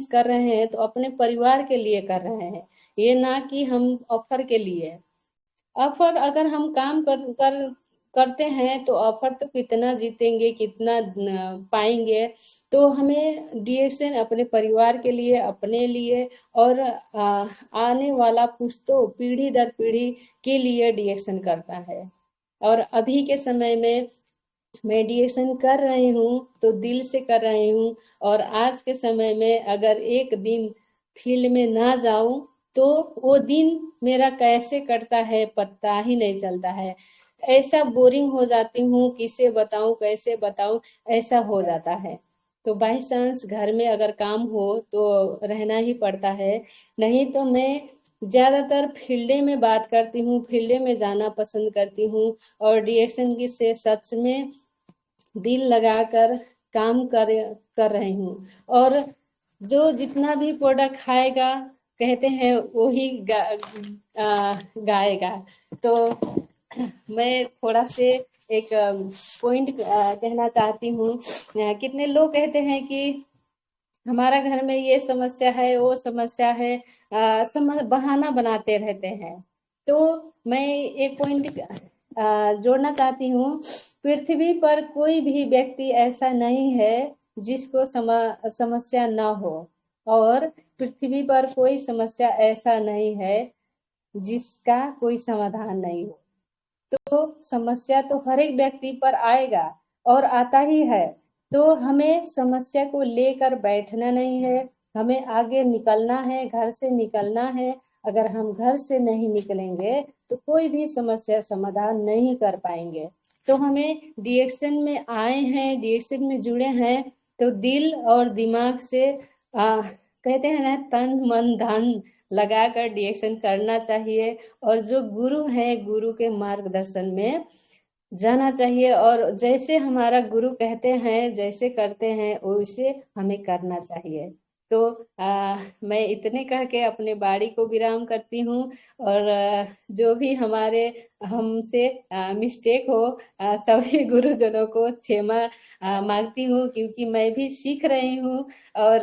कर रहे हैं तो अपने परिवार के लिए कर रहे हैं, ये ना कि हम ऑफर के लिए। ऑफर अगर हम काम करते हैं तो ऑफर तो कितना जीतेंगे, कितना पाएंगे। तो हमें डीएक्शन अपने परिवार के लिए, अपने लिए और आने वाला पुश्तों, पीढ़ी दर पीढ़ी के लिए डीएक्शन करता है। और अभी के समय में मेडिएशन कर रही हूँ तो दिल से कर रही हूँ। और आज के समय में अगर एक दिन फील्ड में ना जाऊं तो वो दिन मेरा कैसे कटता है पता ही नहीं चलता है। ऐसा बोरिंग हो जाती हूँ, किसे बताऊं कैसे बताऊं, ऐसा हो जाता है। तो बाई चांस घर में अगर काम हो तो रहना ही पड़ता है, नहीं तो मैं ज्यादातर फील्डे में बात करती हूँ, फील्डे में जाना पसंद करती हूँ। और डीएक्शन की से सच में दिल लगाकर काम कर रही हूँ। और जो जितना भी प्रोडक्ट खाएगा कहते हैं वो ही गाएगा। तो मैं थोड़ा से एक पॉइंट कहना चाहती हूँ। कितने लोग कहते हैं कि हमारा घर में ये समस्या है वो समस्या है, बहाना बनाते रहते हैं। तो मैं एक पॉइंट जोड़ना चाहती हूँ। पृथ्वी पर कोई भी व्यक्ति ऐसा नहीं है जिसको समस्या ना हो, और पृथ्वी पर कोई समस्या ऐसा नहीं है जिसका कोई समाधान नहीं हो। तो समस्या तो हर एक व्यक्ति पर आएगा और आता ही है, तो हमें समस्या को लेकर बैठना नहीं है, हमें आगे निकलना है, घर से निकलना है। अगर हम घर से नहीं निकलेंगे तो कोई भी समस्या समाधान नहीं कर पाएंगे। तो हमें डीएक्शन में आए हैं, डीएक्शन में जुड़े हैं, तो दिल और दिमाग से कहते हैं ना, तन मन धन लगाकर डीएक्शन करना चाहिए, और जो गुरु हैं गुरु के मार्गदर्शन में जाना चाहिए, और जैसे हमारा गुरु कहते हैं, जैसे करते हैं वैसे हमें करना चाहिए। तो मैं इतने कह के अपने बाणी को विराम करती हूँ, और जो भी हमारे हमसे मिस्टेक हो, सभी गुरुजनों को क्षमा मांगती हूँ, क्योंकि मैं भी सीख रही हूँ और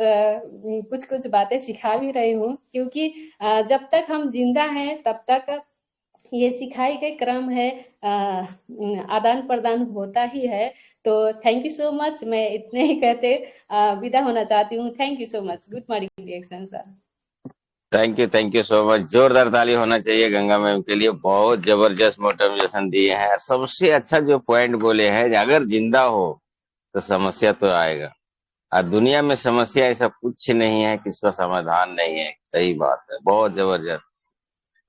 कुछ कुछ बातें सिखा भी रही हूँ, क्योंकि जब तक हम जिंदा हैं तब तक ये सिखाई गई क्रम है, आदान प्रदान होता ही है। तो थैंक यू सो मच, मैं इतने ही कहते विदा होना चाहती हूँ। Thank you so much. Good morning reaction sir. Thank you so much. जोरदार ताली होना चाहिए गंगा मैम के लिए, बहुत जबरदस्त मोटिवेशन दिए हैं। सबसे अच्छा जो पॉइंट बोले हैं, अगर जिंदा हो तो समस्या तो आएगा, और दुनिया में समस्या ऐसा कुछ नहीं है कि इसका समाधान नहीं है। सही बात है, बहुत जबरदस्त।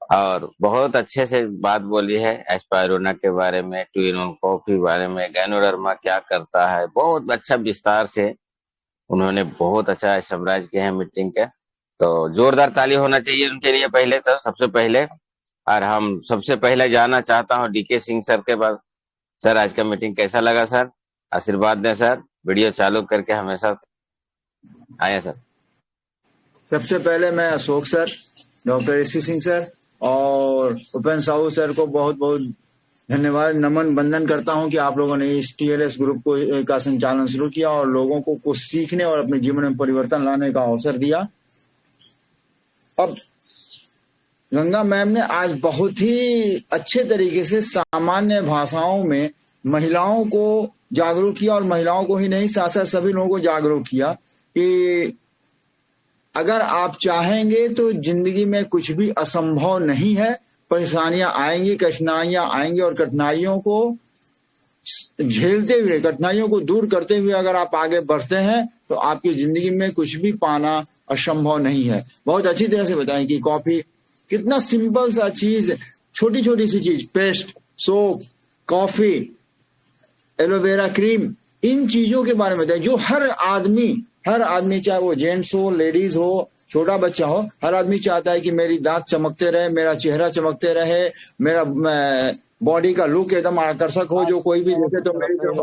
और बहुत अच्छे से बात बोली है एस्पायरोना के बारे में, 2-in-1 कॉफी बारे में, गैनोडर्मा क्या करता है, बहुत अच्छा विस्तार से उन्होंने बहुत अच्छा समराइज किया है मीटिंग के। तो जोरदार ताली होना चाहिए उनके लिए पहले तो, सबसे पहले। और हम सबसे पहले जाना चाहता हूँ डीके सिंह सर के पास। सर, आज का मीटिंग कैसा लगा सर? आशीर्वाद दें सर, वीडियो चालू करके हमेशा आए सर। सबसे पहले मैं Ashok sir, doctor AC Singh sir और उपेंद्र साहू सर को बहुत बहुत धन्यवाद, नमन वंदन करता हूं कि आप लोगों ने इस टीएलएस ग्रुप को का संचालन शुरू किया और लोगों को कुछ सीखने और अपने जीवन में परिवर्तन लाने का अवसर दिया। अब गंगा मैम ने आज बहुत ही अच्छे तरीके से सामान्य भाषाओं में महिलाओं को जागरूक किया, और महिलाओं को ही नहीं, साथ साथ सभी लोगों को जागरूक किया कि अगर आप चाहेंगे तो जिंदगी में कुछ भी असंभव नहीं है। परेशानियां आएंगी, कठिनाइयां आएंगी, और कठिनाइयों को झेलते हुए, कठिनाइयों को दूर करते हुए अगर आप आगे बढ़ते हैं तो आपकी जिंदगी में कुछ भी पाना असंभव नहीं है। बहुत अच्छी तरह से बताएं कि कॉफी कितना सिंपल सा चीज, छोटी छोटी सी चीज, paste, soap, coffee, aloe vera cream, इन चीजों के बारे में बताएं जो हर आदमी चाहे वो जेंट्स हो, लेडीज हो, छोटा बच्चा हो, हर आदमी चाहता है कि मेरी दांत चमकते रहे, मेरा चेहरा चमकते रहे, मेरा बॉडी का लुक एकदम आकर्षक हो, जो कोई भी देखे तो मेरी तरफ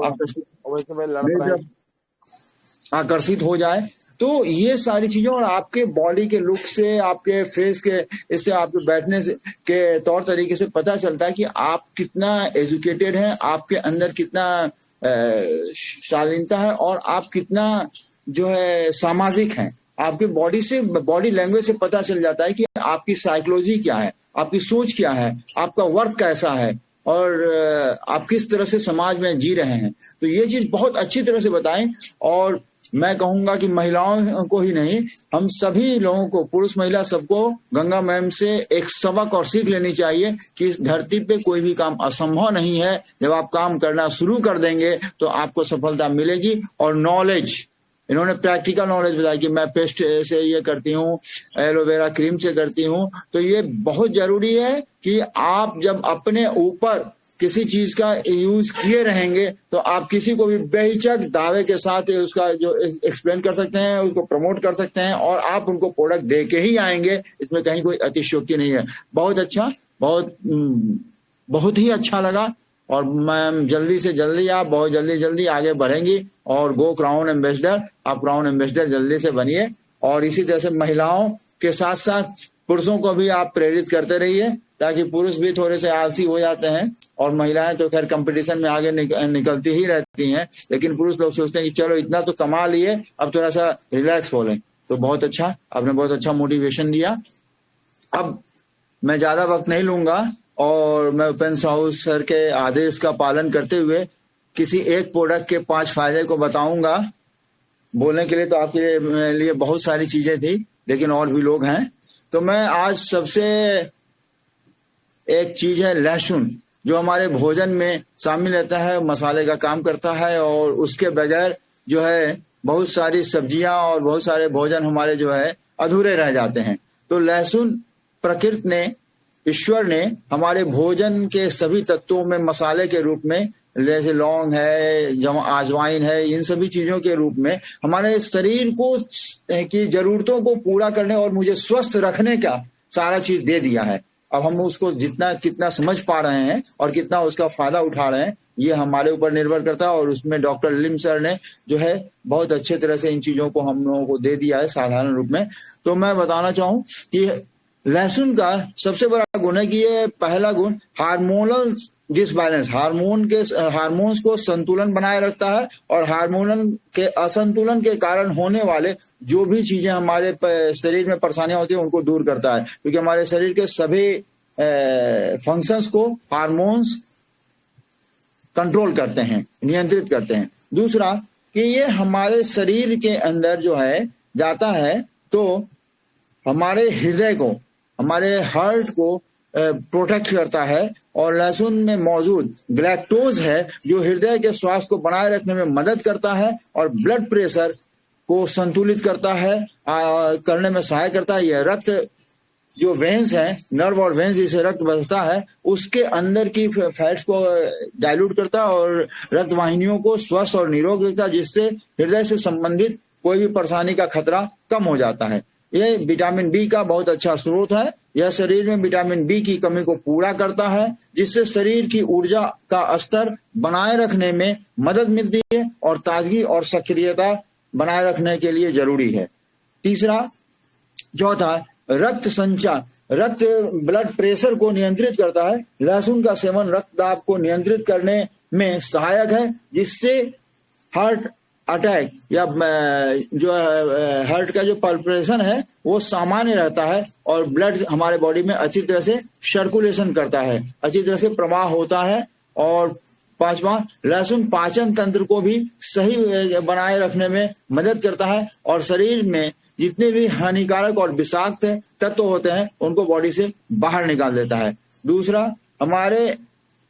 आकर्षित हो जाए। तो ये सारी चीजें, और आपके बॉडी के लुक से, आपके फेस के, इससे आपके बैठने से के तौर तरीके से पता चलता है कि आप कितना एजुकेटेड हैं, आपके अंदर कितना शालीनता है, और आप कितना जो है सामाजिक हैं। आपके बॉडी से, बॉडी लैंग्वेज से पता चल जाता है कि आपकी साइकोलॉजी क्या है, आपकी सोच क्या है, आपका वर्क कैसा है, और आप किस तरह से समाज में जी रहे हैं। तो ये चीज बहुत अच्छी तरह से बताएं। और मैं कहूंगा कि महिलाओं को ही नहीं, हम सभी लोगों को, पुरुष महिला सबको, गंगा मैम से एक सबक और सीख लेनी चाहिए कि इस धरती पे कोई भी काम असंभव नहीं है। जब आप काम करना शुरू कर देंगे तो आपको सफलता मिलेगी। और नॉलेज, इन्होंने प्रैक्टिकल नॉलेज बताया कि मैं पेस्ट से ये करती हूँ, एलोवेरा क्रीम से करती हूँ। तो ये बहुत जरूरी है कि आप जब अपने ऊपर किसी चीज का यूज किए रहेंगे तो आप किसी को भी बेहिचक दावे के साथ उसका जो एक्सप्लेन कर सकते हैं, उसको प्रमोट कर सकते हैं, और आप उनको प्रोडक्ट दे के ही आएंगे। इसमें कहीं कोई अतिशयोक्ति नहीं है। बहुत अच्छा, बहुत ही अच्छा लगा। और मैम जल्दी से जल्दी, आप बहुत जल्दी आगे बढ़ेंगी और गो क्राउन एम्बेसडर, आप क्राउन एम्बेसडर जल्दी से बनिए। और इसी तरह से महिलाओं के साथ साथ पुरुषों को भी आप प्रेरित करते रहिए, ताकि पुरुष भी थोड़े से आलसी हो जाते हैं, और महिलाएं तो खैर कंपटीशन में आगे निकलती ही रहती हैं, लेकिन पुरुष लोग सोचते हैं कि चलो इतना तो कमा लिए, अब थोड़ा सा रिलैक्स हो लें। तो बहुत अच्छा, आपने बहुत अच्छा मोटिवेशन दिया। अब मैं ज्यादा वक्त नहीं लूंगा, और मैं उपेंद्र साहू सर के आदेश का पालन करते हुए किसी एक प्रोडक्ट के 5 फायदे को बताऊंगा। बोलने के लिए तो आपके लिए बहुत सारी चीजें थी, लेकिन और भी लोग हैं। तो मैं आज सबसे एक चीज है लहसुन, जो हमारे भोजन में शामिल रहता है, मसाले का काम करता है, और उसके बगैर जो है बहुत सारी सब्जियां और बहुत सारे भोजन हमारे जो है अधूरे रह जाते हैं। तो लहसुन प्रकृति ने, ईश्वर ने हमारे भोजन के सभी तत्वों में मसाले के रूप में, जैसे लौंग है, अजवाइन है, इन सभी चीजों के रूप में हमारे शरीर को की जरूरतों को पूरा करने और मुझे स्वस्थ रखने का सारा चीज दे दिया है। अब हम उसको जितना कितना समझ पा रहे हैं और कितना उसका फायदा उठा रहे हैं, ये हमारे ऊपर निर्भर करता है। और उसमें डॉक्टर लिम सर ने जो है बहुत अच्छे तरह से इन चीजों को हम लोगों को दे दिया है साधारण रूप में। तो मैं बताना चाहूं कि लहसुन का सबसे बड़ा गुण है कि ये पहला गुण हार्मोनल डिसबैलेंस, हार्मोन्स को संतुलन बनाए रखता है, और हार्मोनल के असंतुलन के कारण होने वाले जो भी चीजें हमारे शरीर में परेशानियां होती है उनको दूर करता है, क्योंकि हमारे शरीर के सभी फंक्शंस को हार्मोन्स कंट्रोल करते हैं, नियंत्रित करते हैं। दूसरा कि ये हमारे शरीर के अंदर जो है जाता है तो हमारे हृदय को, हमारे हार्ट को प्रोटेक्ट करता है। और लहसुन में मौजूद ग्लैक्टोज है जो हृदय के स्वास्थ्य को बनाए रखने में मदद करता है और ब्लड प्रेशर को संतुलित करता है, करने में सहायता करता है। यह रक्त जो वेन्स है, नर्व और वेन्स जिसे रक्त बहता है, उसके अंदर की फैट्स को डाइल्यूट करता है और रक्त वाहिनियों को स्वस्थ और निरोग रखता है, जिससे हृदय से संबंधित कोई भी परेशानी का खतरा कम हो जाता है। ये विटामिन बी का बहुत अच्छा स्रोत है। यह शरीर में विटामिन बी की कमी को पूरा करता है, जिससे शरीर की ऊर्जा का स्तर बनाए रखने में मदद मिलती है और ताजगी और सक्रियता बनाए रखने के लिए जरूरी है। तीसरा, चौथा, रक्त संचार, ब्लड प्रेशर को नियंत्रित करता है। लहसुन का सेवन रक्तदाब को नियंत्रित करने में सहायक है, जिससे हार्ट अटैक या जो हार्ट का जो पल्सेशन है वो सामान्य रहता है और ब्लड हमारे बॉडी में अच्छी तरह से सर्कुलेशन करता है, अच्छी तरह से प्रवाह होता है। और पांचवा, लहसुन पाचन तंत्र को भी सही बनाए रखने में मदद करता है और शरीर में जितने भी हानिकारक और विषाक्त तत्व होते हैं उनको बॉडी से बाहर निकाल देता है। दूसरा, हमारे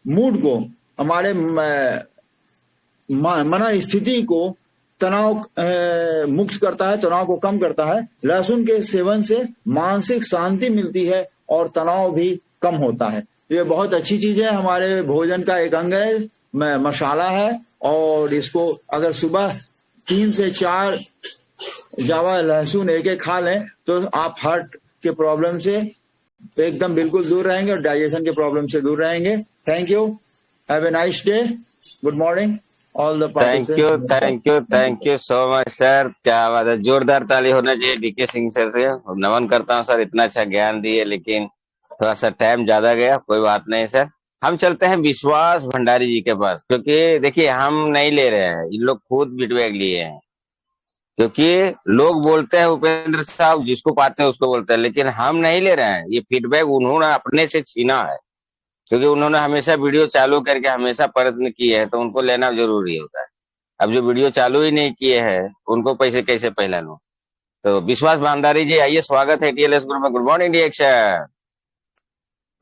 मूड को, हमारे मन स्थिति को तनाव मुक्त करता है, तनाव को कम करता है। लहसुन के सेवन से मानसिक शांति मिलती है और तनाव भी कम होता है। ये बहुत अच्छी चीज है, हमारे भोजन का एक अंग है, मसाला है। और इसको अगर सुबह 3 से 4 जावा लहसुन एक खा लें तो आप हार्ट के प्रॉब्लम से एकदम बिल्कुल दूर रहेंगे और डाइजेशन के प्रॉब्लम से दूर रहेंगे। Thank you, have a nice day, good morning all the thank you so much sir. क्या बात है, जोरदार ताली होना चाहिए डीके सिंह सर से। नमन करता हूँ सर, इतना अच्छा ज्ञान दिए, लेकिन थोड़ा सा टाइम ज्यादा गया, कोई बात नहीं सर। हम चलते हैं विश्वास भंडारी जी के पास, क्योंकि देखिए हम नहीं ले रहे हैं, इन लोग खुद फीडबैक लिए हैं। क्योंकि लोग बोलते हैं उपेंद्र साहब जिसको पाते हैं उसको बोलते हैं, लेकिन हम नहीं ले रहे हैं। ये फीडबैक उन्होंने अपने से छीना है, क्योंकि उन्होंने हमेशा वीडियो चालू करके हमेशा प्रयत्न किए हैं, तो उनको लेना जरूरी होता है। अब जो वीडियो चालू ही नहीं किए हैं उनको पैसे कैसे पहला लो। तो विश्वास भंडारी जी आइए, स्वागत है टीएलएस ग्रुप में। गुड मॉर्निंग डिएक्शन।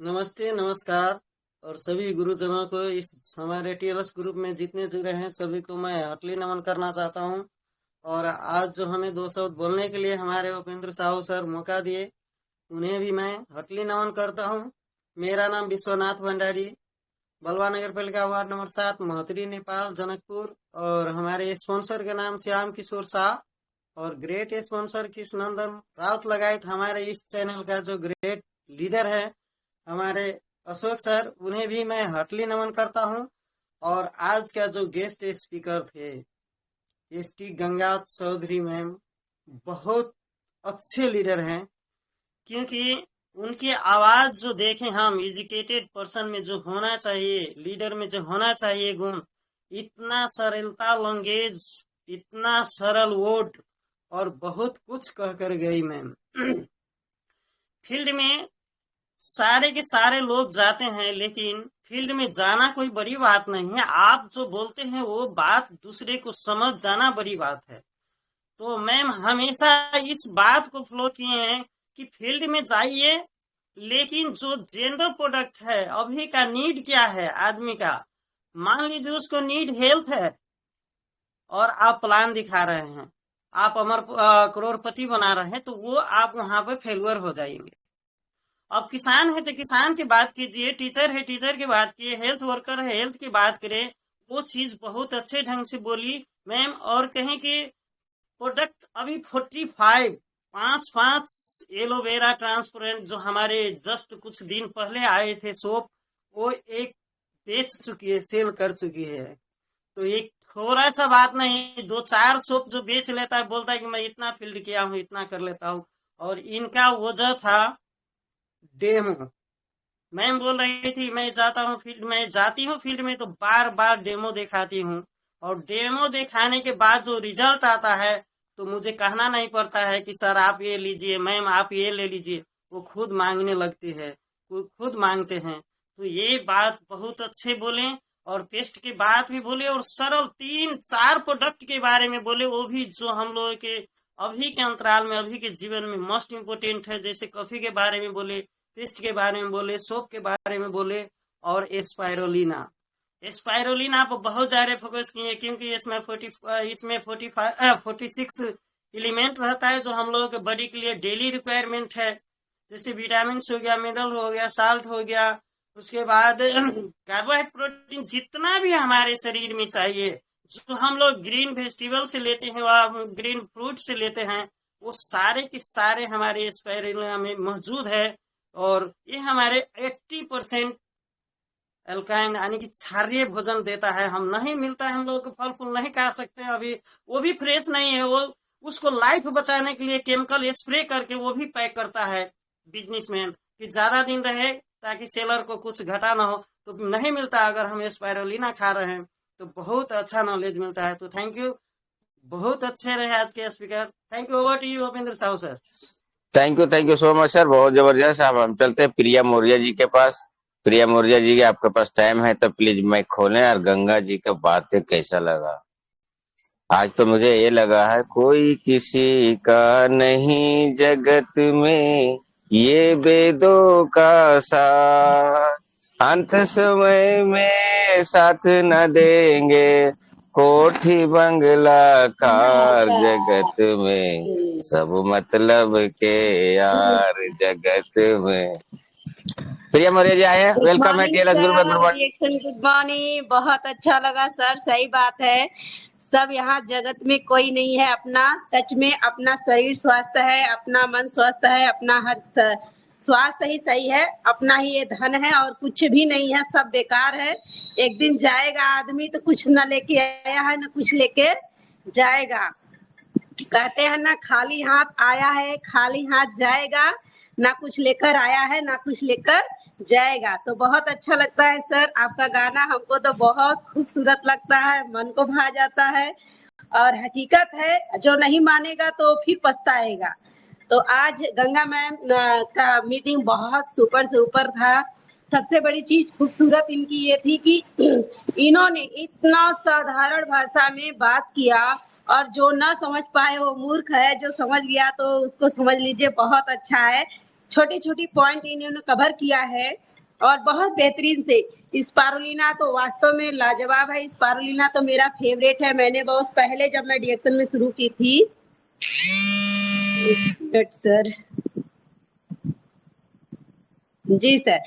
नमस्ते, नमस्कार, और सभी गुरुजनों को, इस हमारे टीएलएस ग्रुप में जितने जुड़े हैं सभी को मैं हार्टली नमन करना चाहता हूं। और आज जो हमें 2 शब्द बोलने के लिए हमारे उपेंद्र साहू सर मौका दिए, उन्हें भी मैं हार्टली नमन करता हूं। मेरा नाम विश्वनाथ भंडारी, बलवा नगर पालिका वार्ड नंबर 7, महतरी, नेपाल, जनकपुर। और हमारे स्पॉन्सर का नाम श्याम किशोर शाह और ग्रेट स्पॉन्सर कृष्णनंदन राउत लगायत हमारे इस चैनल का जो ग्रेट लीडर है हमारे अशोक सर, उन्हें भी मैं हार्टली नमन करता हूं। और आज का जो गेस्ट स्पीकर थे एसटी गंगा चौधरी मैम, बहुत अच्छे लीडर हैं, क्योंकि उनकी आवाज जो देखें हम, एजुकेटेड पर्सन में जो होना चाहिए, लीडर में जो होना चाहिए गुण, इतना सरलता लैंग्वेज, इतना सरल वर्ड और बहुत कुछ कह कर गई मैम। फील्ड में सारे के सारे लोग जाते हैं, लेकिन फील्ड में जाना कोई बड़ी बात नहीं है। आप जो बोलते हैं वो बात दूसरे को समझ जाना बड़ी बात है। तो मैम हमेशा इस बात को फॉलो किए हैं कि फील्ड में जाइए, लेकिन जो जनरल प्रोडक्ट है, अभी का नीड क्या है आदमी का, मान लीजिए उसको नीड हेल्थ है और आप प्लान दिखा रहे हैं, आप करोड़पति बना रहे हैं, तो वो आप वहां पे फेलुअर हो जाएंगे। अब किसान है तो किसान की बात कीजिए, टीचर है टीचर की बात कीजिए, हेल्थ वर्कर है हेल्थ की बात करें। वो चीज बहुत अच्छे ढंग से बोली मैम। और कहें कि प्रोडक्ट अभी 45 5 एलोवेरा ट्रांसपेरेंट जो हमारे जस्ट कुछ दिन पहले आए थे सोप, वो एक बेच चुकी है, सेल कर चुकी है। तो एक थोड़ा सा बात नहीं, 2-4 सोप जो बेच लेता है, बोलता है कि मैं इतना फील्ड किया हूँ, इतना कर लेता हूँ। और इनका वजह था डेमो। मैम बोल रही थी मैं जाता हूँ फील्ड में, जाती हूँ फील्ड में तो बार बार डेमो दिखाती हूँ, और डेमो दिखाने के बाद जो रिजल्ट आता है तो मुझे कहना नहीं पड़ता है कि सर आप ये लीजिए, मैम आप ये ले लीजिए, वो खुद मांगने लगती है, खुद मांगते हैं। तो ये बात बहुत अच्छे बोले, और पेस्ट की बात भी बोले, और सरल 3-4 प्रोडक्ट के बारे में बोले, वो भी जो हम लोग के अभी के अंतराल में, अभी के जीवन में मोस्ट इम्पोर्टेंट है। जैसे कॉफी के बारे में बोले, पेस्ट के बारे में बोले, सोप के बारे में बोले, और स्पाइरोलिना पर बहुत ज्यादा फोकस किए, क्योंकि इसमें 46 एलिमेंट रहता है जो हम लोगों के बॉडी के लिए डेली रिक्वायरमेंट है। जैसे विटामिन हो गया, मिनरल हो गया, साल्ट हो गया, उसके बाद कार्बोहाइड्रेट, प्रोटीन, जितना भी हमारे शरीर में चाहिए, जो हम लोग ग्रीन वेजिटेबल से लेते हैं, वह ग्रीन फ्रूट से लेते हैं, वो सारे के सारे हमारे स्पाइरुलिना में मौजूद है। और ये हमारे 80% एल्काइन यानी कि क्षारीय भोजन देता है। हम नहीं मिलता है, हम लोग को फल फूल नहीं खा सकते अभी, वो भी फ्रेश नहीं है, वो उसको लाइफ बचाने के लिए केमिकल स्प्रे करके वो भी पैक करता है बिजनेसमैन, कि ज्यादा दिन रहे ताकि सेलर को कुछ घटा ना हो। तो नहीं मिलता अगर हम स्पाइरुलिना खा रहे हैं, तो बहुत अच्छा नॉलेज मिलता है। तो थैंक यू, बहुत अच्छे रहे आज के speaker. Thank you. Over to you Bhupendra Sahu sir. Thank you so much sir, बहुत जबरदस्त। अब हम चलते हैं प्रिया मौर्य जी के पास। प्रिया मौर्य जी, आपके पास टाइम है तो प्लीज माइक खोलें, और गंगा जी का बातें कैसा लगा? आज तो मुझे ये लगा है कोई किसी का नहीं जगत में, ये वेदों का सार, अंत समय में साथ न देंगे, कोठी बंगला कार जगत में, सब मतलब के यार जगत में। प्रिया मौर्य जी आए हैं, गुड वेलकम है मॉर्निंग टीएलएस ग्रुप में। सर, रिएक्शन गुड मॉर्निंग, बहुत अच्छा लगा सर। सही बात है, सब यहाँ जगत में कोई नहीं है अपना, सच में अपना शरीर स्वस्थ है, अपना मन स्वस्थ है, अपना हर स्वास्थ्य ही सही है, अपना ही ये धन है, और कुछ भी नहीं है, सब बेकार है। एक दिन जाएगा आदमी तो कुछ न लेके आया है न कुछ लेके जाएगा। कहते हैं ना, खाली हाथ आया है खाली हाथ जाएगा, ना कुछ लेकर आया है ना कुछ लेकर जाएगा। तो बहुत अच्छा लगता है सर आपका गाना, हमको तो बहुत खूबसूरत लगता है, मन को भा जाता है, और हकीकत है, जो नहीं मानेगा तो फिर पछताएगा। तो आज गंगा मैम का मीटिंग बहुत सुपर से ऊपर था। सबसे बड़ी चीज खूबसूरत इनकी ये थी कि इन्होंने इतना साधारण भाषा में बात किया, और जो ना समझ पाए वो मूर्ख है, जो समझ गया तो उसको समझ लीजिए बहुत अच्छा है। छोटी छोटी पॉइंट इन्होंने कवर किया है, और बहुत बेहतरीन से। स्पारुलिना तो वास्तव में लाजवाब है, स्पारुलिना तो मेरा फेवरेट है। मैंने बहुत पहले जब मैं डिएक्शन में शुरू की थी, सर जी सर,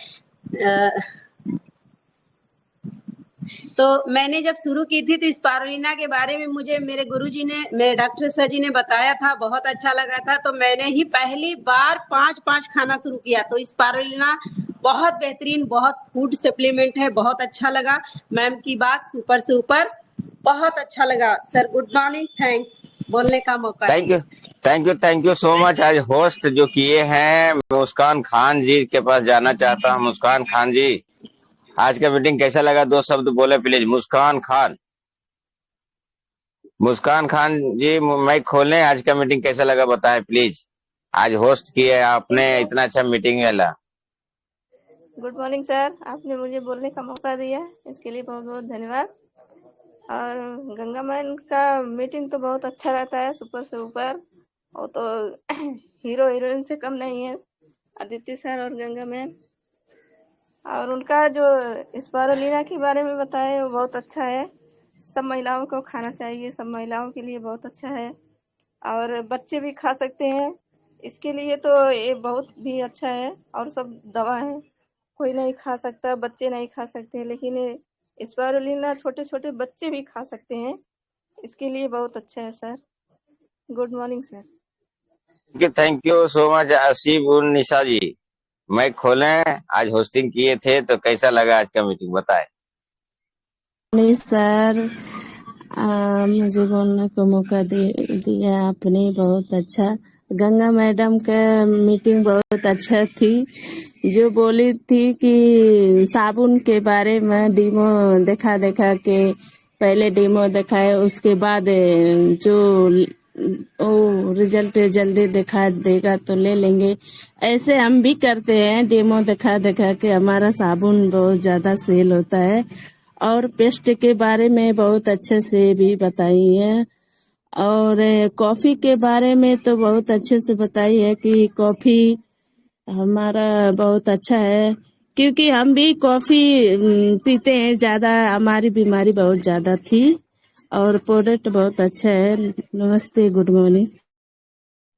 तो मैंने जब शुरू की थी तो स्पारुलिना के बारे में मुझे मेरे गुरुजी ने, मेरे डॉक्टर सर जी ने बताया था, बहुत अच्छा लगा था। तो मैंने ही पहली बार 5 खाना शुरू किया। तो स्पारुलिना बहुत बेहतरीन, बहुत फूड सप्लीमेंट है, बहुत अच्छा लगा। मैम की बात सुपर से ऊपर, बहुत अच्छा लगा सर। गुड मॉर्निंग, थैंक्स बोलने का मौका। Thank you so much. आज होस्ट जो किए हैं मुस्कान खान जी के पास जाना चाहता हूँ। मुस्कान खान जी, आज का मीटिंग कैसा लगा? 2 शब्द बोले प्लीज। मुस्कान खान जी माइक खोलें, आज का मीटिंग कैसा लगा बताएं प्लीज। आज होस्ट किए आपने, इतना अच्छा मीटिंग वाला। गुड मॉर्निंग सर, आपने मुझे बोलने का मौका दिया, इसके लिए बहुत बहुत धन्यवाद। और गंगा मैम का मीटिंग तो बहुत अच्छा रहता है, सुपर से ऊपर। वो तो हीरो हीरोइन से कम नहीं है, आदित्य सर और गंगा मैम। और उनका जो स्पारुलीना के बारे में बताए वो बहुत अच्छा है। सब महिलाओं को खाना चाहिए, सब महिलाओं के लिए बहुत अच्छा है और बच्चे भी खा सकते हैं। इसके लिए तो ये बहुत भी अच्छा है और सब दवा है, कोई नहीं खा सकता, बच्चे नहीं खा सकते, लेकिन ये स्पारुलीना छोटे छोटे बच्चे भी खा सकते हैं। इसके लिए बहुत अच्छा है sir. Good morning sir. Thank you so much Asif उन निशा जी। माइक खोलें, आज होस्टिंग किए थे तो कैसा लगा आज का मीटिंग बताएं। नहीं सर, मुझे बोलने को मौका दिया आपने, बहुत अच्छा। गंगा मैडम का मीटिंग बहुत अच्छा थी। जो बोली थी कि साबुन के बारे में डेमो देखा के पहले डेमो दिखाए, उसके बाद जो वो रिजल्ट जल्दी दिखा देगा तो ले लेंगे। ऐसे हम भी करते हैं, डेमो दिखा के हमारा साबुन बहुत ज्यादा सेल होता है। और पेस्ट के बारे में बहुत अच्छे से भी बताई है। और कॉफी के बारे में तो बहुत अच्छे से बताई है कि कॉफी हमारा बहुत अच्छा है, क्योंकि हम भी कॉफी पीते हैं ज्यादा, हमारी बीमारी बहुत ज्यादा थी और प्रोडक्ट बहुत अच्छा है। नमस्ते, good morning.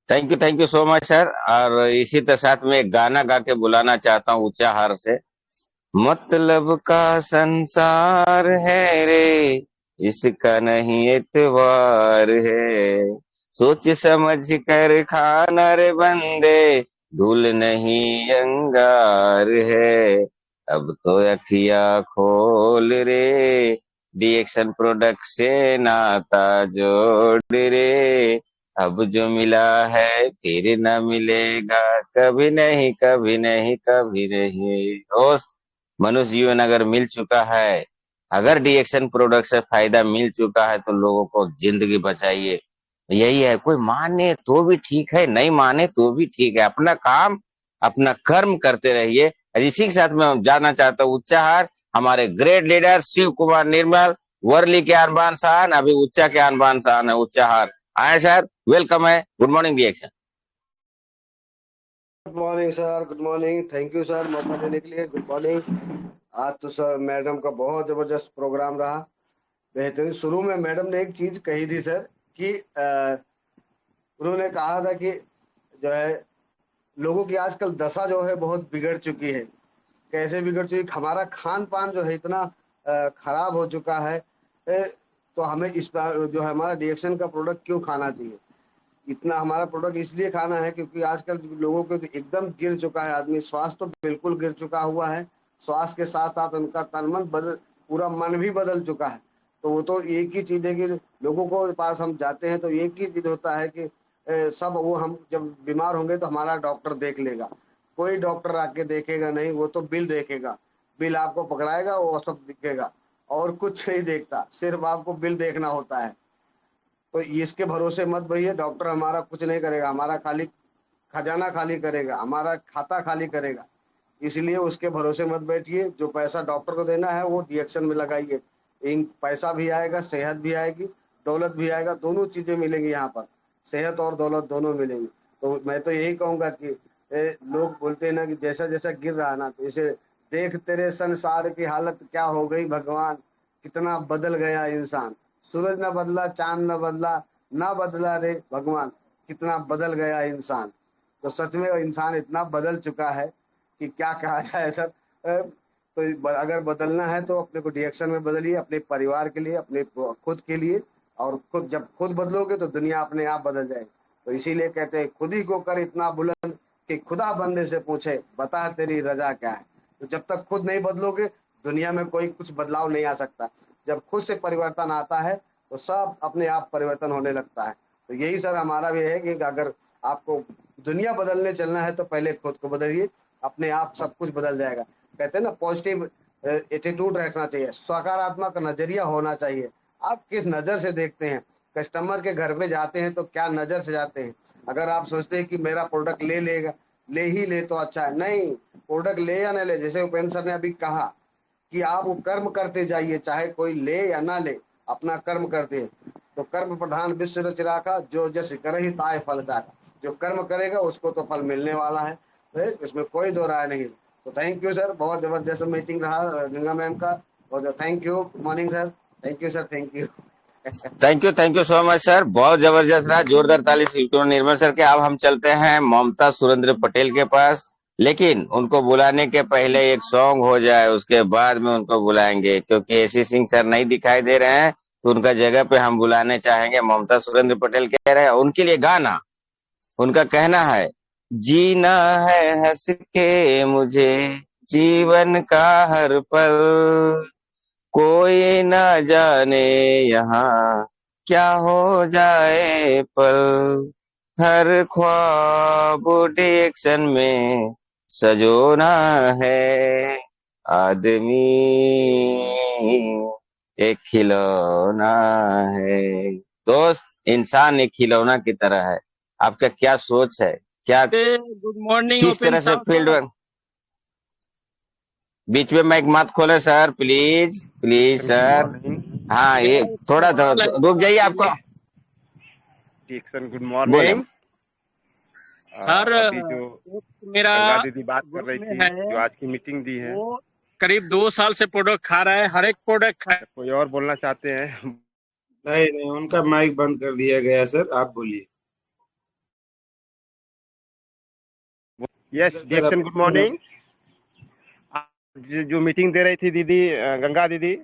Thank you so much sir. और इसी के साथ में एक गाना गा के बुलाना चाहता हूँ उच्चाहार से। मतलब का संसार है रे, इसका नहीं एतबार है, सोच समझ कर खाना रे बंदे, धूल नहीं अंगार है, अब तो अखिया खोल रे, डीएक्शन प्रोडक्ट से नाता जोड़ रे, अब जो मिला है फिर न मिलेगा, कभी नहीं कभी नहीं कभी नहीं। दोस्त, मनुष्य जीवन अगर मिल चुका है, अगर डीएक्शन प्रोडक्ट से फायदा मिल चुका है तो लोगों को जिंदगी बचाइए। यही है, कोई माने तो भी ठीक है, नहीं माने तो भी ठीक है, अपना काम अपना कर्म करते रहिए। और इसी के साथ मैं जानना चाहता हूँ उच्चाहार, हमारे ग्रेट लीडर शिव कुमार निर्मल, वर्ली के अनबान शान, अभी उच्चा के अनबान शान है उच्चाहार। आए सर, वेलकम है, good morning reaction. Good morning sir, good morning. Thank you sir मौका देने के लिए। Good morning. आज तो सर मैडम का बहुत जबरदस्त प्रोग्राम रहा, बेहतरीन। शुरू में मैडम ने एक चीज कही थी सर कि उन्होंने कहा था कि जो है लोगों की आजकल दशा जो है बहुत बिगड़ चुकी है। कैसे बिगड़ चुकी? हमारा खान पान जो है इतना खराब हो चुका है, तो हमें इस बार जो है हमारा डीएक्शन का प्रोडक्ट क्यों खाना चाहिए? इतना हमारा प्रोडक्ट इसलिए खाना है क्योंकि आजकल लोगों को तो एकदम गिर चुका है आदमी, स्वास्थ्य तो बिल्कुल गिर चुका हुआ है। स्वास्थ्य के साथ साथ उनका तन मन बदल, पूरा मन भी बदल चुका है। तो वो तो एक ही चीज़ है कि लोगों को पास हम जाते हैं तो एक ही चीज़ होता है कि सब वो, हम जब बीमार होंगे तो हमारा डॉक्टर देख लेगा। कोई डॉक्टर आके देखेगा नहीं, वो तो बिल देखेगा, बिल आपको पकड़ाएगा, वो सब दिखेगा और कुछ नहीं देखता, सिर्फ आपको बिल देखना होता है। तो इसके भरोसे मत भैया, डॉक्टर हमारा कुछ नहीं करेगा, हमारा खाली खजाना खाली करेगा, हमारा खाता खाली करेगा। इसलिए उसके भरोसे मत बैठिए। जो पैसा डॉक्टर को देना है वो डीएक्शन में लगाइए। इन पैसा भी आएगा, सेहत भी आएगी, दौलत भी आएगा, दोनों चीज़ें मिलेंगी यहाँ पर। सेहत और दौलत दोनों मिलेंगी। तो मैं तो यही कहूँगा कि लोग बोलते हैं ना कि जैसा जैसा गिर रहा ना, तो इसे देख तेरे संसार की हालत क्या हो गई भगवान, कितना बदल गया इंसान। सूरज न बदला, चांद न बदला, ना बदला रे भगवान, कितना बदल गया इंसान। तो सच में इंसान इतना बदल चुका है कि क्या कहा जाए सर। तो अगर बदलना है तो अपने को डीएक्शन में बदलिए, अपने परिवार के लिए, अपने खुद के लिए। और खुद जब खुद बदलोगे तो दुनिया अपने आप बदल जाएगी। तो इसीलिए कहते हैं खुद ही को कर इतना बुलंद कि खुदा बंदे से पूछे बता तेरी रजा क्या है। तो जब तक खुद नहीं बदलोगे दुनिया में कोई कुछ बदलाव नहीं आ सकता। जब खुद से परिवर्तन आता है तो सब अपने आप परिवर्तन होने लगता है। तो यही सर हमारा भी है कि अगर आपको दुनिया बदलने चलना है तो पहले खुद को बदलिए, अपने आप सब कुछ बदल जाएगा। कहते हैं ना पॉजिटिव एटीट्यूड रखना चाहिए, सकारात्मक नजरिया होना चाहिए। आप किस नज़र से देखते हैं? कस्टमर के घर पे जाते हैं तो क्या नज़र से जाते हैं? अगर आप सोचते हैं कि मेरा प्रोडक्ट ले लेगा, ले ही ले तो अच्छा है, नहीं प्रोडक्ट ले या ना ले, जैसे उपेंद्र सर ने अभी कहा कि आप वो कर्म करते जाइए, चाहे कोई ले या ना ले, अपना कर्म करते। तो कर्म प्रधान विश्व रच राखा, जो जस करहि ताय फल चाखा, जो कर्म करेगा उसको तो फल मिलने वाला है, तो इसमें कोई दो राय नहीं। तो थैंक यू सर, बहुत जबरदस्त मीटिंग रहा गंगा मैम का, और thank you, good morning sir, thank you sir, thank you. Thank you so much sir, बहुत जबरदस्त रहा, जोरदार ताली निर्मल सर के। अब हम चलते हैं ममता सुरेंद्र पटेल के पास, लेकिन उनको बुलाने के पहले एक सॉन्ग हो जाए, उसके बाद में उनको बुलाएंगे, क्योंकि एसी सिंह सर नहीं दिखाई दे रहे हैं, तो उनका जगह पे हम बुलाने चाहेंगे। ममता सुरेंद्र पटेल कह रहे हैं, उनके लिए गाना, उनका कहना है, जीना है हंस के मुझे जीवन का हर पल, कोई ना जाने यहाँ क्या हो जाए पल, हर ख्वाब डिक्शन में सजोना है, आदमी एक खिलौना है। दोस्त, इंसान एक खिलौना की तरह है। आपका क्या सोच है, क्या गुड मॉर्निंग किस तरह से फील्ड वर्क? बीच में माइक मत खोले सर, प्लीज प्लीज सर। हाँ, ये थोड़ा रुक जाइए, आपको गुड बोले। Morning sir. अभी जो मेरा गंगा दीदी बात कर रही ग्रुप में थी, है, जो आज की मीटिंग दी है, वो करीब 2 साल से प्रोडक्ट खा रहा है, हर एक प्रोडक्ट खा। कोई और बोलना चाहते हैं? नहीं नहीं, उनका माइक बंद कर दिया गया सर, आप बोलिए। Yes Jackson, good morning. जो मीटिंग दे रही थी दीदी, गंगा दीदी,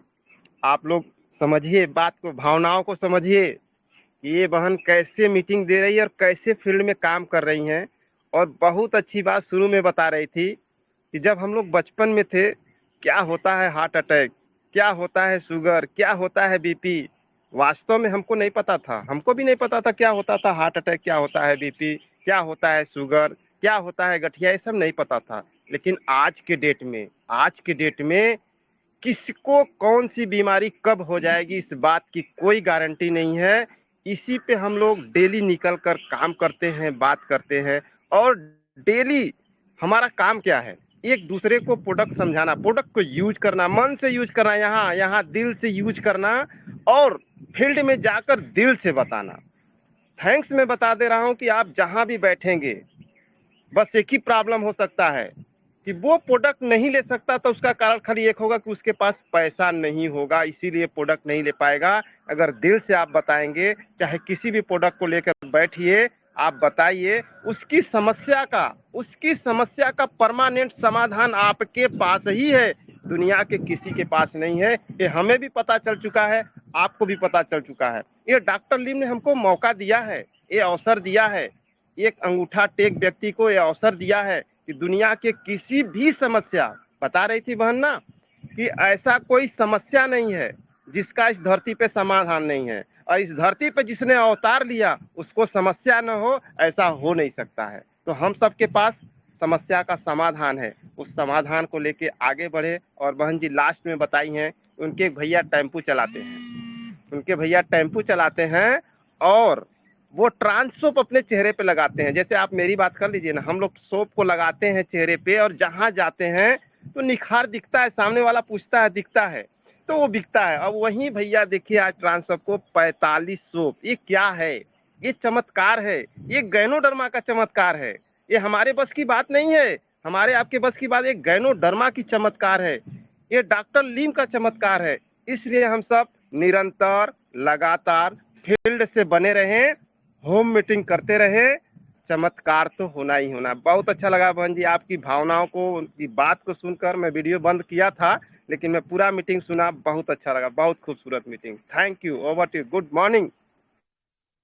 आप लोग समझिए बात को, भावनाओं को समझिए कि ये बहन कैसे मीटिंग दे रही है और कैसे फील्ड में काम कर रही हैं। और बहुत अच्छी बात शुरू में बता रही थी कि जब हम लोग बचपन में थे, क्या होता है हार्ट अटैक, क्या होता है शुगर, क्या होता है बीपी, वास्तव में हमको नहीं पता था, हमको भी नहीं पता था क्या होता था हार्ट अटैक, क्या होता है बीपी, क्या होता है शुगर, क्या होता है गठिया, ये सब नहीं पता था। लेकिन आज के डेट में किसको कौन सी बीमारी कब हो जाएगी, इस बात की कोई गारंटी नहीं है। इसी पे हम लोग डेली निकल कर काम करते हैं, बात करते हैं, और डेली हमारा काम क्या है, एक दूसरे को प्रोडक्ट समझाना, प्रोडक्ट को यूज करना, मन से यूज करना, यहाँ दिल से यूज करना, और फील्ड में जाकर दिल से बताना। थैंक्स मैं बता दे रहा हूँ कि आप जहाँ भी बैठेंगे, बस एक ही प्रॉब्लम हो सकता है कि वो प्रोडक्ट नहीं ले सकता, तो उसका कारण खाली एक होगा कि उसके पास पैसा नहीं होगा, इसीलिए प्रोडक्ट नहीं ले पाएगा। अगर दिल से आप बताएंगे, चाहे किसी भी प्रोडक्ट को लेकर बैठिए, आप बताइए, उसकी समस्या का परमानेंट समाधान आपके पास ही है, दुनिया के किसी के पास नहीं है। ये हमें भी पता चल चुका है, आपको भी पता चल चुका है। ये डॉक्टर लीम ने हमको मौका दिया है, ये अवसर दिया है, एक अंगूठा टेक व्यक्ति को ये अवसर दिया है कि दुनिया के किसी भी समस्या, बता रही थी बहन ना कि ऐसा कोई समस्या नहीं है जिसका इस धरती पे समाधान नहीं है, और इस धरती पे जिसने अवतार लिया उसको समस्या न हो, ऐसा हो नहीं सकता है। तो हम सबके पास समस्या का समाधान है, उस समाधान को लेके आगे बढ़े। और बहन जी लास्ट में बताई हैं, उनके भैया टेम्पू चलाते हैं, और वो ट्रांस सोप अपने चेहरे पे लगाते हैं। जैसे आप मेरी बात कर लीजिए ना, हम लोग सोप को लगाते हैं चेहरे पे, और जहाँ जाते हैं तो निखार दिखता है, सामने वाला पूछता है दिखता है, तो वो बिकता है। अब वहीं भैया देखिए आज ट्रांस सोप को 45 सोप, ये क्या है, ये चमत्कार है, ये गैनोडर्मा का चमत्कार है, ये हमारे बस की बात नहीं है, हमारे आपके बस की बात, ये गैनोडर्मा की चमत्कार है, ये डॉक्टर लीम का चमत्कार है। इसलिए हम सब निरंतर लगातार फील्ड से बने रहें, होम मीटिंग करते रहे, चमत्कार तो होना ही होना। बहुत अच्छा लगा बहन जी आपकी भावनाओं को, उनकी बात को सुनकर। मैं वीडियो बंद किया था, लेकिन मैं पूरा मीटिंग सुना, बहुत अच्छा लगा, बहुत खूबसूरत meeting. Thank you, over to you, good morning.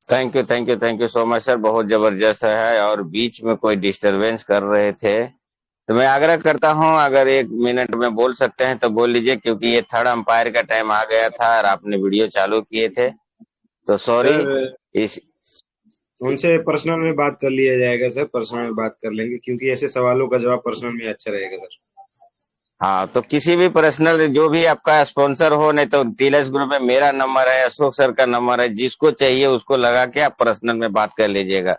Thank you so much sir, बहुत जबरदस्त है। और बीच में कोई डिस्टरबेंस कर रहे थे, तो मैं आग्रह करता हूं, अगर 1 मिनट में बोल सकते हैं तो बोल लीजिए, क्योंकि ये थर्ड अंपायर का टाइम आ गया था और आपने वीडियो चालू किए थे, तो सॉरी। उनसे पर्सनल में बात कर लिया जाएगा सर, पर्सनल में बात कर लेंगे, क्योंकि ऐसे सवालों का जवाब पर्सनल में अच्छा रहेगा सर। हाँ, तो किसी भी पर्सनल, जो भी आपका स्पॉन्सर हो, नहीं तो टीएलएस ग्रुप में मेरा नंबर है, अशोक सर का नंबर है, जिसको चाहिए उसको लगा के आप पर्सनल में बात कर लीजिएगा।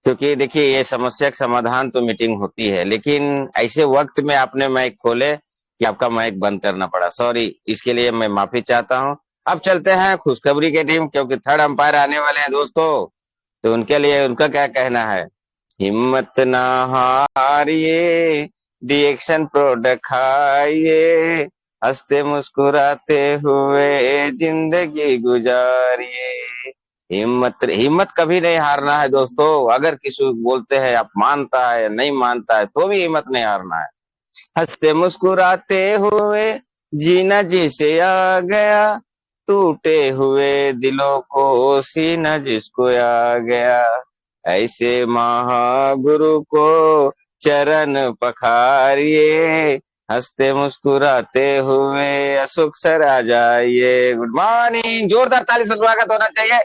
क्योंकि देखिए ये समस्या का समाधान तो मीटिंग होती है, लेकिन ऐसे वक्त में आपने माइक खोले कि आपका माइक बंद करना पड़ा। सॉरी, इसके लिए मैं माफी चाहता हूं। अब चलते हैं खुशखबरी की टीम, क्योंकि थर्ड अंपायर आने वाले हैं दोस्तों, तो उनके लिए उनका क्या कहना है। हिम्मत ना हारिए, डिएक्शन प्रोडक्ट खाइए, हंसते मुस्कुराते हुए जिंदगी गुजारिए। हिम्मत कभी नहीं हारना है दोस्तों। अगर किसी को बोलते हैं आप मानता है या नहीं मानता है, तो भी हिम्मत नहीं हारना है। हंसते मुस्कुराते हुए जीना जिसे आ गया, टूटे हुए दिलों को सीना जिसको आ गया, ऐसे महागुरु को चरण पखारिए, हंसते मुस्कुराते हुए असुख सर आ जाइए। गुड मॉर्निंग, जोरदार ताली से स्वागत होना चाहिए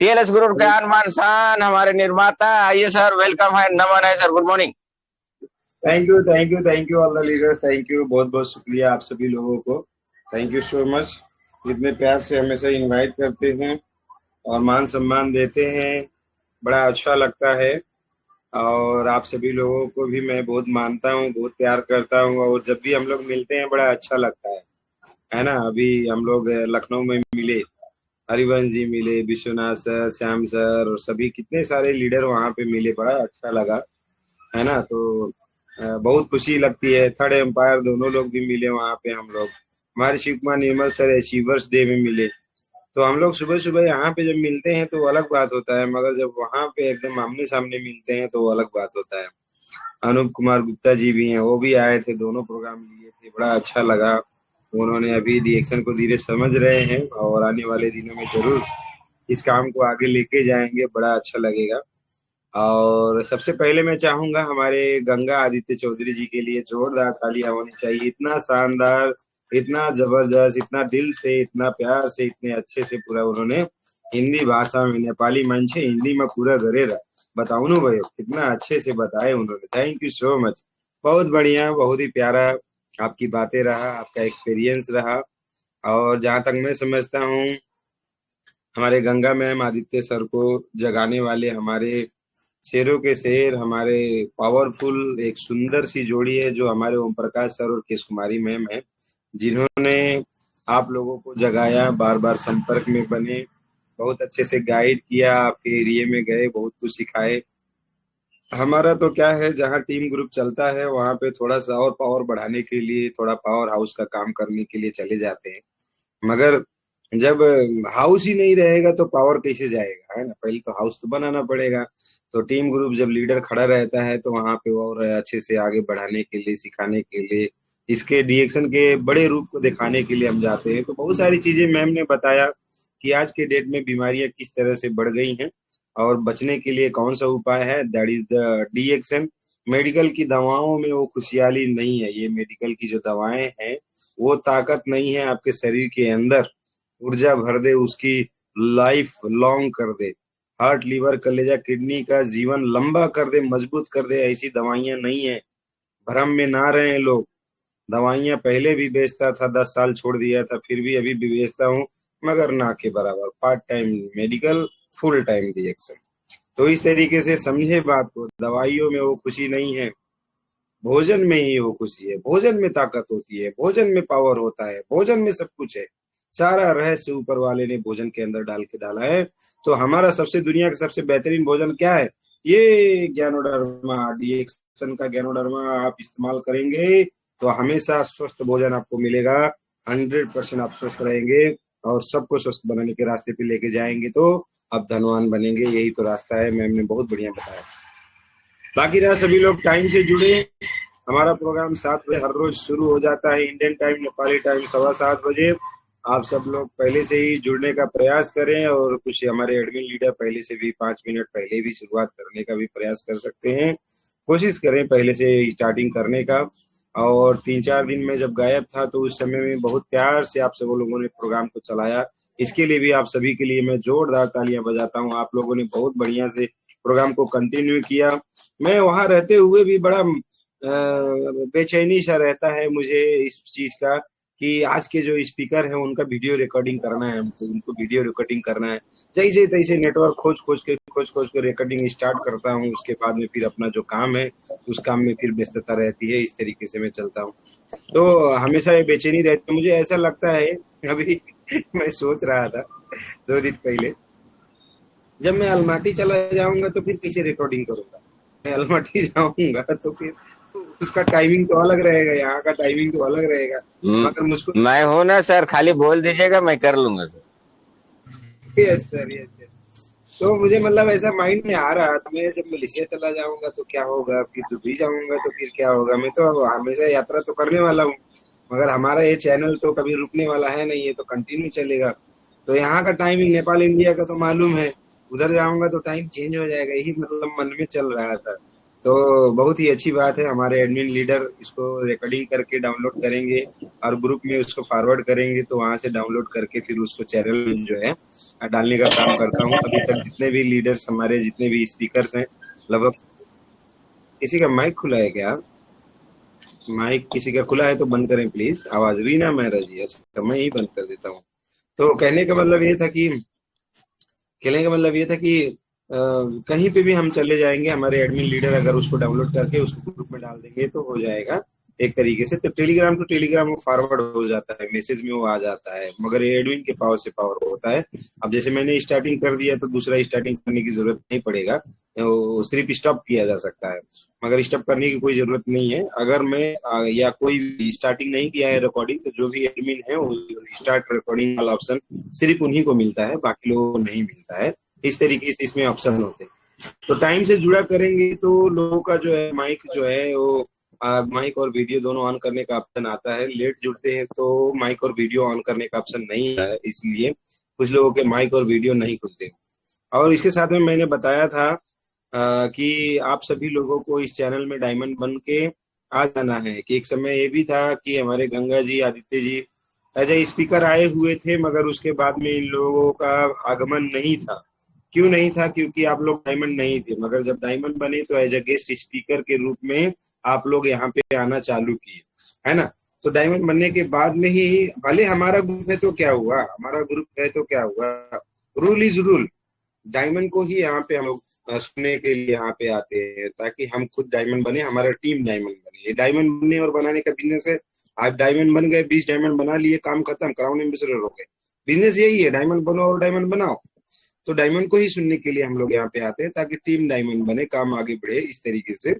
टीएलएस ग्रुप के आन बान शान हमारे निर्माता। आइए सर, वेलकम है, नमन है sir, good morning. Thank you all the leaders, thank you, बहुत बहुत शुक्रिया आप सभी लोगों को, थैंक यू सो मच। इतने प्यार से हमेशा इनवाइट करते हैं और मान सम्मान देते हैं, बड़ा अच्छा लगता है। और आप सभी लोगों को भी मैं बहुत मानता हूँ, बहुत प्यार करता हूँ, और जब भी हम लोग मिलते हैं बड़ा अच्छा लगता है ना। अभी हम लोग लखनऊ में मिले, हरिवंश जी मिले, विश्वनाथ सर, श्याम सर, और सभी कितने सारे लीडर वहाँ पे मिले, बड़ा अच्छा लगा, है ना। तो बहुत खुशी लगती है। थर्ड एम्पायर दोनों लोग भी मिले वहाँ पे हम लोग। हमारे शिव कुमार निर्मल सर अचीवर्स डे में मिले, तो हम लोग सुबह सुबह यहाँ पे जब मिलते हैं तो वो अलग बात होता है, मगर जब वहाँ पे एकदम आमने सामने मिलते हैं तो वो अलग बात होता है। अनूप कुमार गुप्ता जी भी हैं, वो भी आए थे, दोनों प्रोग्राम लिए थे, बड़ा अच्छा लगा। उन्होंने अभी रिएक्शन को धीरे समझ रहे हैं और आने वाले दिनों में जरूर इस काम को आगे लेके जाएंगे, बड़ा अच्छा लगेगा। और सबसे पहले मैं चाहूंगा हमारे गंगा आदित्य चौधरी जी के लिए जोरदार तालियां होनी चाहिए। इतना शानदार, इतना जबरदस्त, इतना दिल से, इतना प्यार से, इतने अच्छे से पूरा उन्होंने हिंदी भाषा में, नेपाली मंच है हिंदी में पूरा गरेरा बताऊ नु भाई, कितना अच्छे से बताए उन्होंने। थैंक यू सो मच, बहुत बढ़िया, बहुत ही प्यारा आपकी बातें रहा, आपका एक्सपीरियंस रहा। और जहां तक मैं समझता हूँ, हमारे गंगा मैम आदित्य सर को जगाने वाले हमारे शेरों के शेर, हमारे पावरफुल एक सुंदर सी जोड़ी है जो हमारे ओम प्रकाश सर और केश कुमारी मैम है, जिन्होंने आप लोगों को जगाया, बार बार संपर्क में बने, बहुत अच्छे से गाइड किया, आपके एरिया में गए, बहुत कुछ सिखाए। हमारा तो क्या है, जहाँ टीम ग्रुप चलता है वहां पे थोड़ा सा और पावर बढ़ाने के लिए, थोड़ा पावर हाउस का काम करने के लिए चले जाते हैं, मगर जब हाउस ही नहीं रहेगा तो पावर कैसे जाएगा, है ना। पहले तो हाउस तो बनाना पड़ेगा। तो टीम ग्रुप जब लीडर खड़ा रहता है तो वहां पे और अच्छे से आगे बढ़ाने के लिए, सिखाने के लिए, इसके डिएक्शन के बड़े रूप को दिखाने के लिए हम जाते हैं। तो बहुत सारी चीजें मैम ने बताया कि आज के डेट में बीमारियां किस तरह से बढ़ गई हैं और बचने के लिए कौन सा उपाय है, दैट इज द डिएक्शन। मेडिकल की दवाओं में वो खुशहाली नहीं है, ये मेडिकल की जो दवाएं हैं वो ताकत नहीं है, आपके शरीर के अंदर ऊर्जा भर दे, उसकी लाइफ लॉन्ग कर दे, हार्ट, लीवर, कलेजा, किडनी का जीवन लंबा कर दे, मजबूत कर दे, ऐसी दवाइयां नहीं है। भ्रम में ना रहे लोग। दवाइयां पहले भी बेचता था, 10 साल छोड़ दिया था, फिर भी अभी भी बेचता हूँ, मगर ना के बराबर। Part time medical, full time reaction. तो इस तरीके से समझे बात को, दवाइयों में वो खुशी नहीं है, भोजन में ही वो खुशी है। भोजन में ताकत होती है, भोजन में पावर होता है, भोजन में सब कुछ है। सारा रहस्य ऊपर वाले ने भोजन के अंदर डाल के डाला है। तो हमारा सबसे, दुनिया का सबसे बेहतरीन भोजन क्या है, ये ज्ञानोडर्मा, डिएक्शन का ज्ञानोडर्मा आप इस्तेमाल करेंगे तो हमेशा स्वस्थ भोजन आपको मिलेगा। 100% आप स्वस्थ रहेंगे और सबको स्वस्थ बनाने के रास्ते पे लेके जाएंगे तो आप धनवान बनेंगे। यही तो रास्ता है, मैम ने बहुत बढ़िया बताया। बाकी रहा, सभी लोग टाइम से जुड़े। हमारा प्रोग्राम 7 बजे हर रोज शुरू हो जाता है, इंडियन टाइम, नेपाली टाइम 7:15 बजे। आप सब लोग पहले से ही जुड़ने का प्रयास करें, और कुछ हमारे एडमिन लीडर पहले से भी 5 मिनट पहले भी शुरुआत करने का भी प्रयास कर सकते हैं। कोशिश करें पहले से स्टार्टिंग करने का। और 3-4 दिन में जब गायब था तो उस समय में बहुत प्यार से आप सब लोगों ने प्रोग्राम को चलाया, इसके लिए भी आप सभी के लिए मैं जोरदार तालियां बजाता हूँ। आप लोगों ने बहुत बढ़िया से प्रोग्राम को कंटिन्यू किया। मैं वहां रहते हुए भी बड़ा बेचैनी सा रहता है मुझे इस चीज का कि आज के जो स्पीकर हैं उनका वीडियो रिकॉर्डिंग करना है हमको, उनको वीडियो रिकॉर्डिंग करना है। जैसे तैसे नेटवर्क खोज खोज के रिकॉर्डिंग स्टार्ट करता हूँ। उसके बाद में फिर अपना जो काम है उस काम में फिर व्यस्तता रहती है। इस तरीके से मैं चलता हूँ। तो हमेशा ये बेचैनी रहती है। मुझे ऐसा लगता है अभी मैं सोच रहा था 2 दिन पहले, जब मैं अलमाटी चला जाऊंगा तो फिर कैसे रिकॉर्डिंग करूंगा। मैं अलमाटी जाऊंगा तो फिर उसका टाइमिंग तो अलग रहेगा, यहाँ का टाइमिंग तो अलग रहेगा, मगर मुझको मैं हूं ना सर, खाली बोल दीजिएगा, मैं कर लूंगा sir. Yes sir, yes sir. तो मुझे मतलब ऐसा माइंड में आ रहा था, मैं जब मलेशिया चला जाऊंगा तो क्या होगा, फिर दुबई जाऊंगा तो फिर क्या होगा। मैं तो हमेशा यात्रा तो करने वाला हूँ, मगर हमारा ये चैनल तो कभी रुकने वाला है नहीं, ये तो कंटिन्यू चलेगा। तो यहाँ का टाइमिंग नेपाल इंडिया का तो मालूम है, उधर जाऊंगा तो टाइम चेंज हो जाएगा, यही मतलब मन में चल रहा था। तो बहुत ही अच्छी बात है, हमारे एडमिन लीडर इसको रिकॉर्डिंग करके डाउनलोड करेंगे और ग्रुप में उसको फॉरवर्ड करेंगे, तो वहां से डाउनलोड करके फिर उसको चैनल में जो है डालने का काम करता हूँ। अभी तक जितने भी लीडर्स हमारे, जितने भी स्पीकर्स हैं, लगभग किसी का माइक खुला है क्या? माइक किसी का खुला है तो बंद करें प्लीज, आवाज रीना मेहरा जी। अच्छा, मैं ही बंद कर देता हूँ। तो कहने का मतलब ये था कि कहीं पे भी हम चले जाएंगे, हमारे एडमिन लीडर अगर उसको डाउनलोड करके उसको ग्रुप में डाल देंगे तो हो जाएगा एक तरीके से। तो टेलीग्राम टू टेलीग्राम वो फॉरवर्ड हो जाता है, मैसेज में वो आ जाता है, मगर ये एडमिन के पावर से पावर होता है। अब जैसे मैंने स्टार्टिंग कर दिया तो दूसरा स्टार्टिंग करने की जरूरत नहीं पड़ेगा, तो सिर्फ स्टॉप किया जा सकता है, मगर स्टॉप करने की कोई जरूरत नहीं है। अगर मैं या कोई स्टार्टिंग नहीं किया है रिकॉर्डिंग, तो जो भी एडमिन है वो स्टार्ट रिकॉर्डिंग वाला ऑप्शन सिर्फ उन्हीं को मिलता है, बाकी लोगों को नहीं मिलता है। इस तरीके से इसमें ऑप्शन होते हैं। तो टाइम से जुड़ा करेंगे तो लोगों का जो है माइक जो है वो माइक और वीडियो दोनों ऑन करने का ऑप्शन आता है। लेट जुड़ते हैं तो माइक और वीडियो ऑन करने का ऑप्शन नहीं है, इसलिए कुछ लोगों के माइक और वीडियो नहीं खुलते। और इसके साथ में मैंने बताया था कि आप सभी लोगों को इस चैनल में डायमंड बन के आ जाना है। कि एक समय ये भी था कि हमारे Ganga ji, Aditya ji as a speaker आए हुए थे, मगर उसके बाद में इन लोगों का आगमन नहीं था। क्यों नहीं था? क्योंकि आप लोग डायमंड नहीं थे। मगर जब डायमंड बने तो एज ए गेस्ट स्पीकर के रूप में आप लोग यहाँ पे आना चालू किए, है ना। तो डायमंड बनने के बाद में ही, भले हमारा ग्रुप है तो क्या हुआ, हमारा ग्रुप है तो क्या हुआ, रूल इज रूल। डायमंड को ही यहाँ पे हम लोग सुनने के लिए यहाँ पे आते हैं, ताकि हम खुद डायमंड बने, हमारा टीम डायमंड बने। ये डायमंड बनने और बनाने का बिजनेस है। आप डायमंड बन गए, 20 डायमंड बना लिए, काम खत्म, क्राउन एम्बेसडर हो गए। बिजनेस यही है, डायमंड बनो और डायमंड बनाओ। तो डायमंड को ही सुनने के लिए हम लोग यहाँ पे आते हैं, ताकि टीम डायमंड बने, काम आगे बढ़े, इस तरीके से।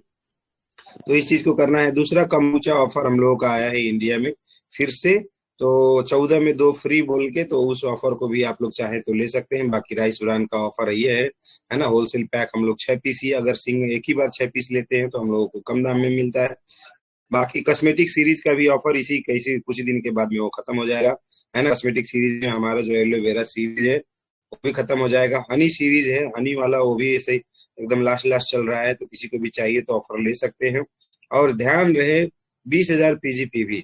तो इस चीज को करना है। दूसरा, कम्बुचा ऑफर हम लोगों का आया है इंडिया में फिर से, तो 14 में 2 फ्री बोल के, तो उस ऑफर को भी आप लोग चाहे तो ले सकते हैं। बाकी राइस ब्रांड का ऑफर ये है ना, होलसेल पैक हम लोग 6 पीस ही, अगर सिंग एक ही बार 6 पीस लेते हैं तो हम लोगों को कम दाम में मिलता है। बाकी कॉस्मेटिक सीरीज का भी ऑफर इसी कैसे कुछ दिन के बाद में वो खत्म हो जाएगा, है ना। कॉस्मेटिक सीरीज में हमारा जो एलोवेरा सीरीज है वो भी खत्म हो जाएगा। हनी सीरीज है, हनी वाला वो भी ऐसे एकदम लास्ट चल रहा है, तो किसी को भी चाहिए तो ऑफर ले सकते हैं। और ध्यान रहे, 20,000 पीजीपीवी,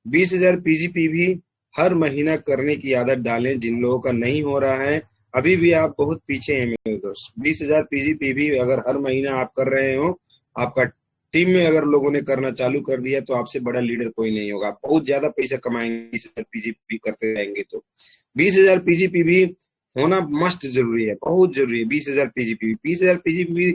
20,000 पीजीपीवी हर महीना करने की आदत डालें। जिन लोगों का नहीं हो रहा है, अभी भी आप बहुत पीछे हैं मेरे दोस्त। 20,000 पीजीपीवी अगर हर महीना आप कर रहे हो, आपका टीम में अगर लोगों ने करना चालू कर दिया, तो आपसे बड़ा लीडर कोई नहीं होगा। आप बहुत ज्यादा पैसा कमाएंगे 20,000 पीजीपी करते रहेंगे तो। 20,000 पीजीपी होना मस्ट जरूरी है, बहुत जरूरी है। 20,000 पीजीपी, 20,000 पीजीपी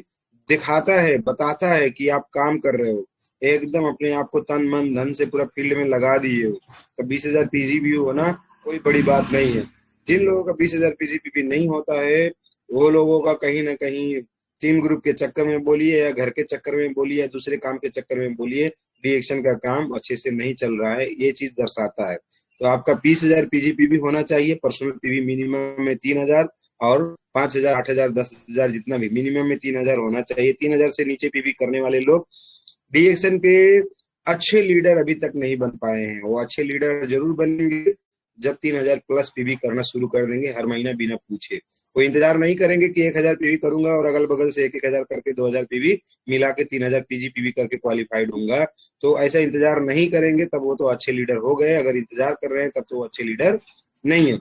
दिखाता है, बताता है कि आप काम कर रहे हो, एकदम अपने आप को तन मन धन से पूरा फील्ड में लगा दिए हो। तो 20,000 पीजीपी होना कोई बड़ी बात नहीं है। जिन लोगों का 20,000 पीजीपी नहीं होता है, वो लोगों का कहीं ना कहीं टीम ग्रुप के चक्कर में बोलिए, या घर के चक्कर में बोलिए, या दूसरे काम के चक्कर में बोलिए, रिएक्शन का काम अच्छे से नहीं चल रहा है, ये चीज दर्शाता है। तो आपका 20,000 पीजीपी भी होना चाहिए। पर्सनल पीवी मिनिमम में 3,000, और 5,000, 8,000, 10,000 जितना भी, मिनिमम में 3,000 होना चाहिए। 3,000 से नीचे पीवी करने वाले लोग रिएक्शन के अच्छे लीडर अभी तक नहीं बन पाए हैं। वो अच्छे लीडर जरूर बनेंगे जब 3,000 प्लस पीवी करना शुरू कर देंगे हर महीना बिना पूछे। कोई इंतजार नहीं करेंगे कि 1,000 पीवी करूंगा और अगल बगल से 1,000 करके 2,000 पीवी मिला के 3,000 पीजी करके क्वालिफाइड होऊंगा। तो ऐसा इंतजार नहीं करेंगे, तब वो तो अच्छे लीडर हो गए। अगर इंतजार कर रहे हैं तब तो वो अच्छे लीडर नहीं है।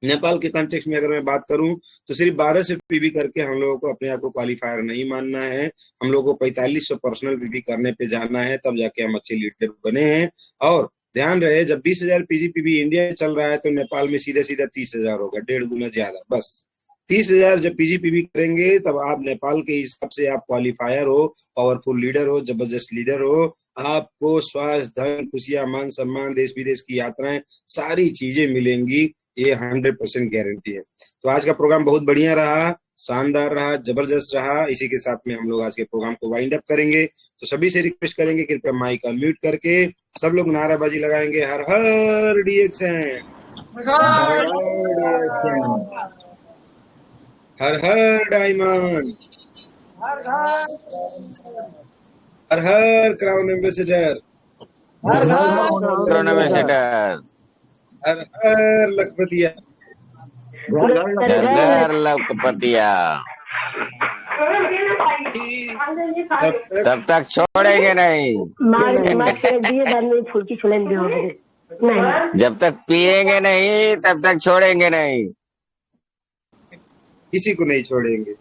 नेपाल के कॉन्टेक्स्ट में अगर मैं बात करूं तो सिर्फ 12 से पीवी करके हम लोगों को अपने आप को क्वालिफायर नहीं मानना है। हम लोगों को 4500 पर्सनल पीवी करने पे जाना है, तब जाके हम अच्छे लीडर बने हैं। और ध्यान रहे, जब 20,000 पीजीपीबी इंडिया में चल रहा है तो नेपाल में सीधा सीधा 30,000 होगा, 1.5 गुना ज्यादा। बस 30,000 जब पीजीपीबी करेंगे तब आप नेपाल के हिसाब से आप क्वालिफायर हो, पावरफुल लीडर हो, जबरदस्त लीडर हो। आपको स्वास्थ्य, धन, खुशियां, मान सम्मान, देश विदेश की यात्राएं, सारी चीजें मिलेंगी, ये 100% गारंटी है। तो आज का प्रोग्राम बहुत बढ़िया रहा, शानदार रहा, जबरदस्त रहा। इसी के साथ में हम लोग आज के प्रोग्राम को वाइंड अप करेंगे। तो सभी से रिक्वेस्ट करेंगे कृपया माइक अनम्यूट करके सब लोग नाराबाजी लगाएंगे, हर हर डीएक्सएन, हर हर डायमंड, हर हर क्राउन एम्बेसडर, क्राउन एम्बेसडर, हर हर लखपतिया, घर लखपतिया। तब तक छोड़ेंगे नहीं, जब तक पिएंगे नहीं तब तक छोड़ेंगे नहीं, किसी को नहीं छोड़ेंगे।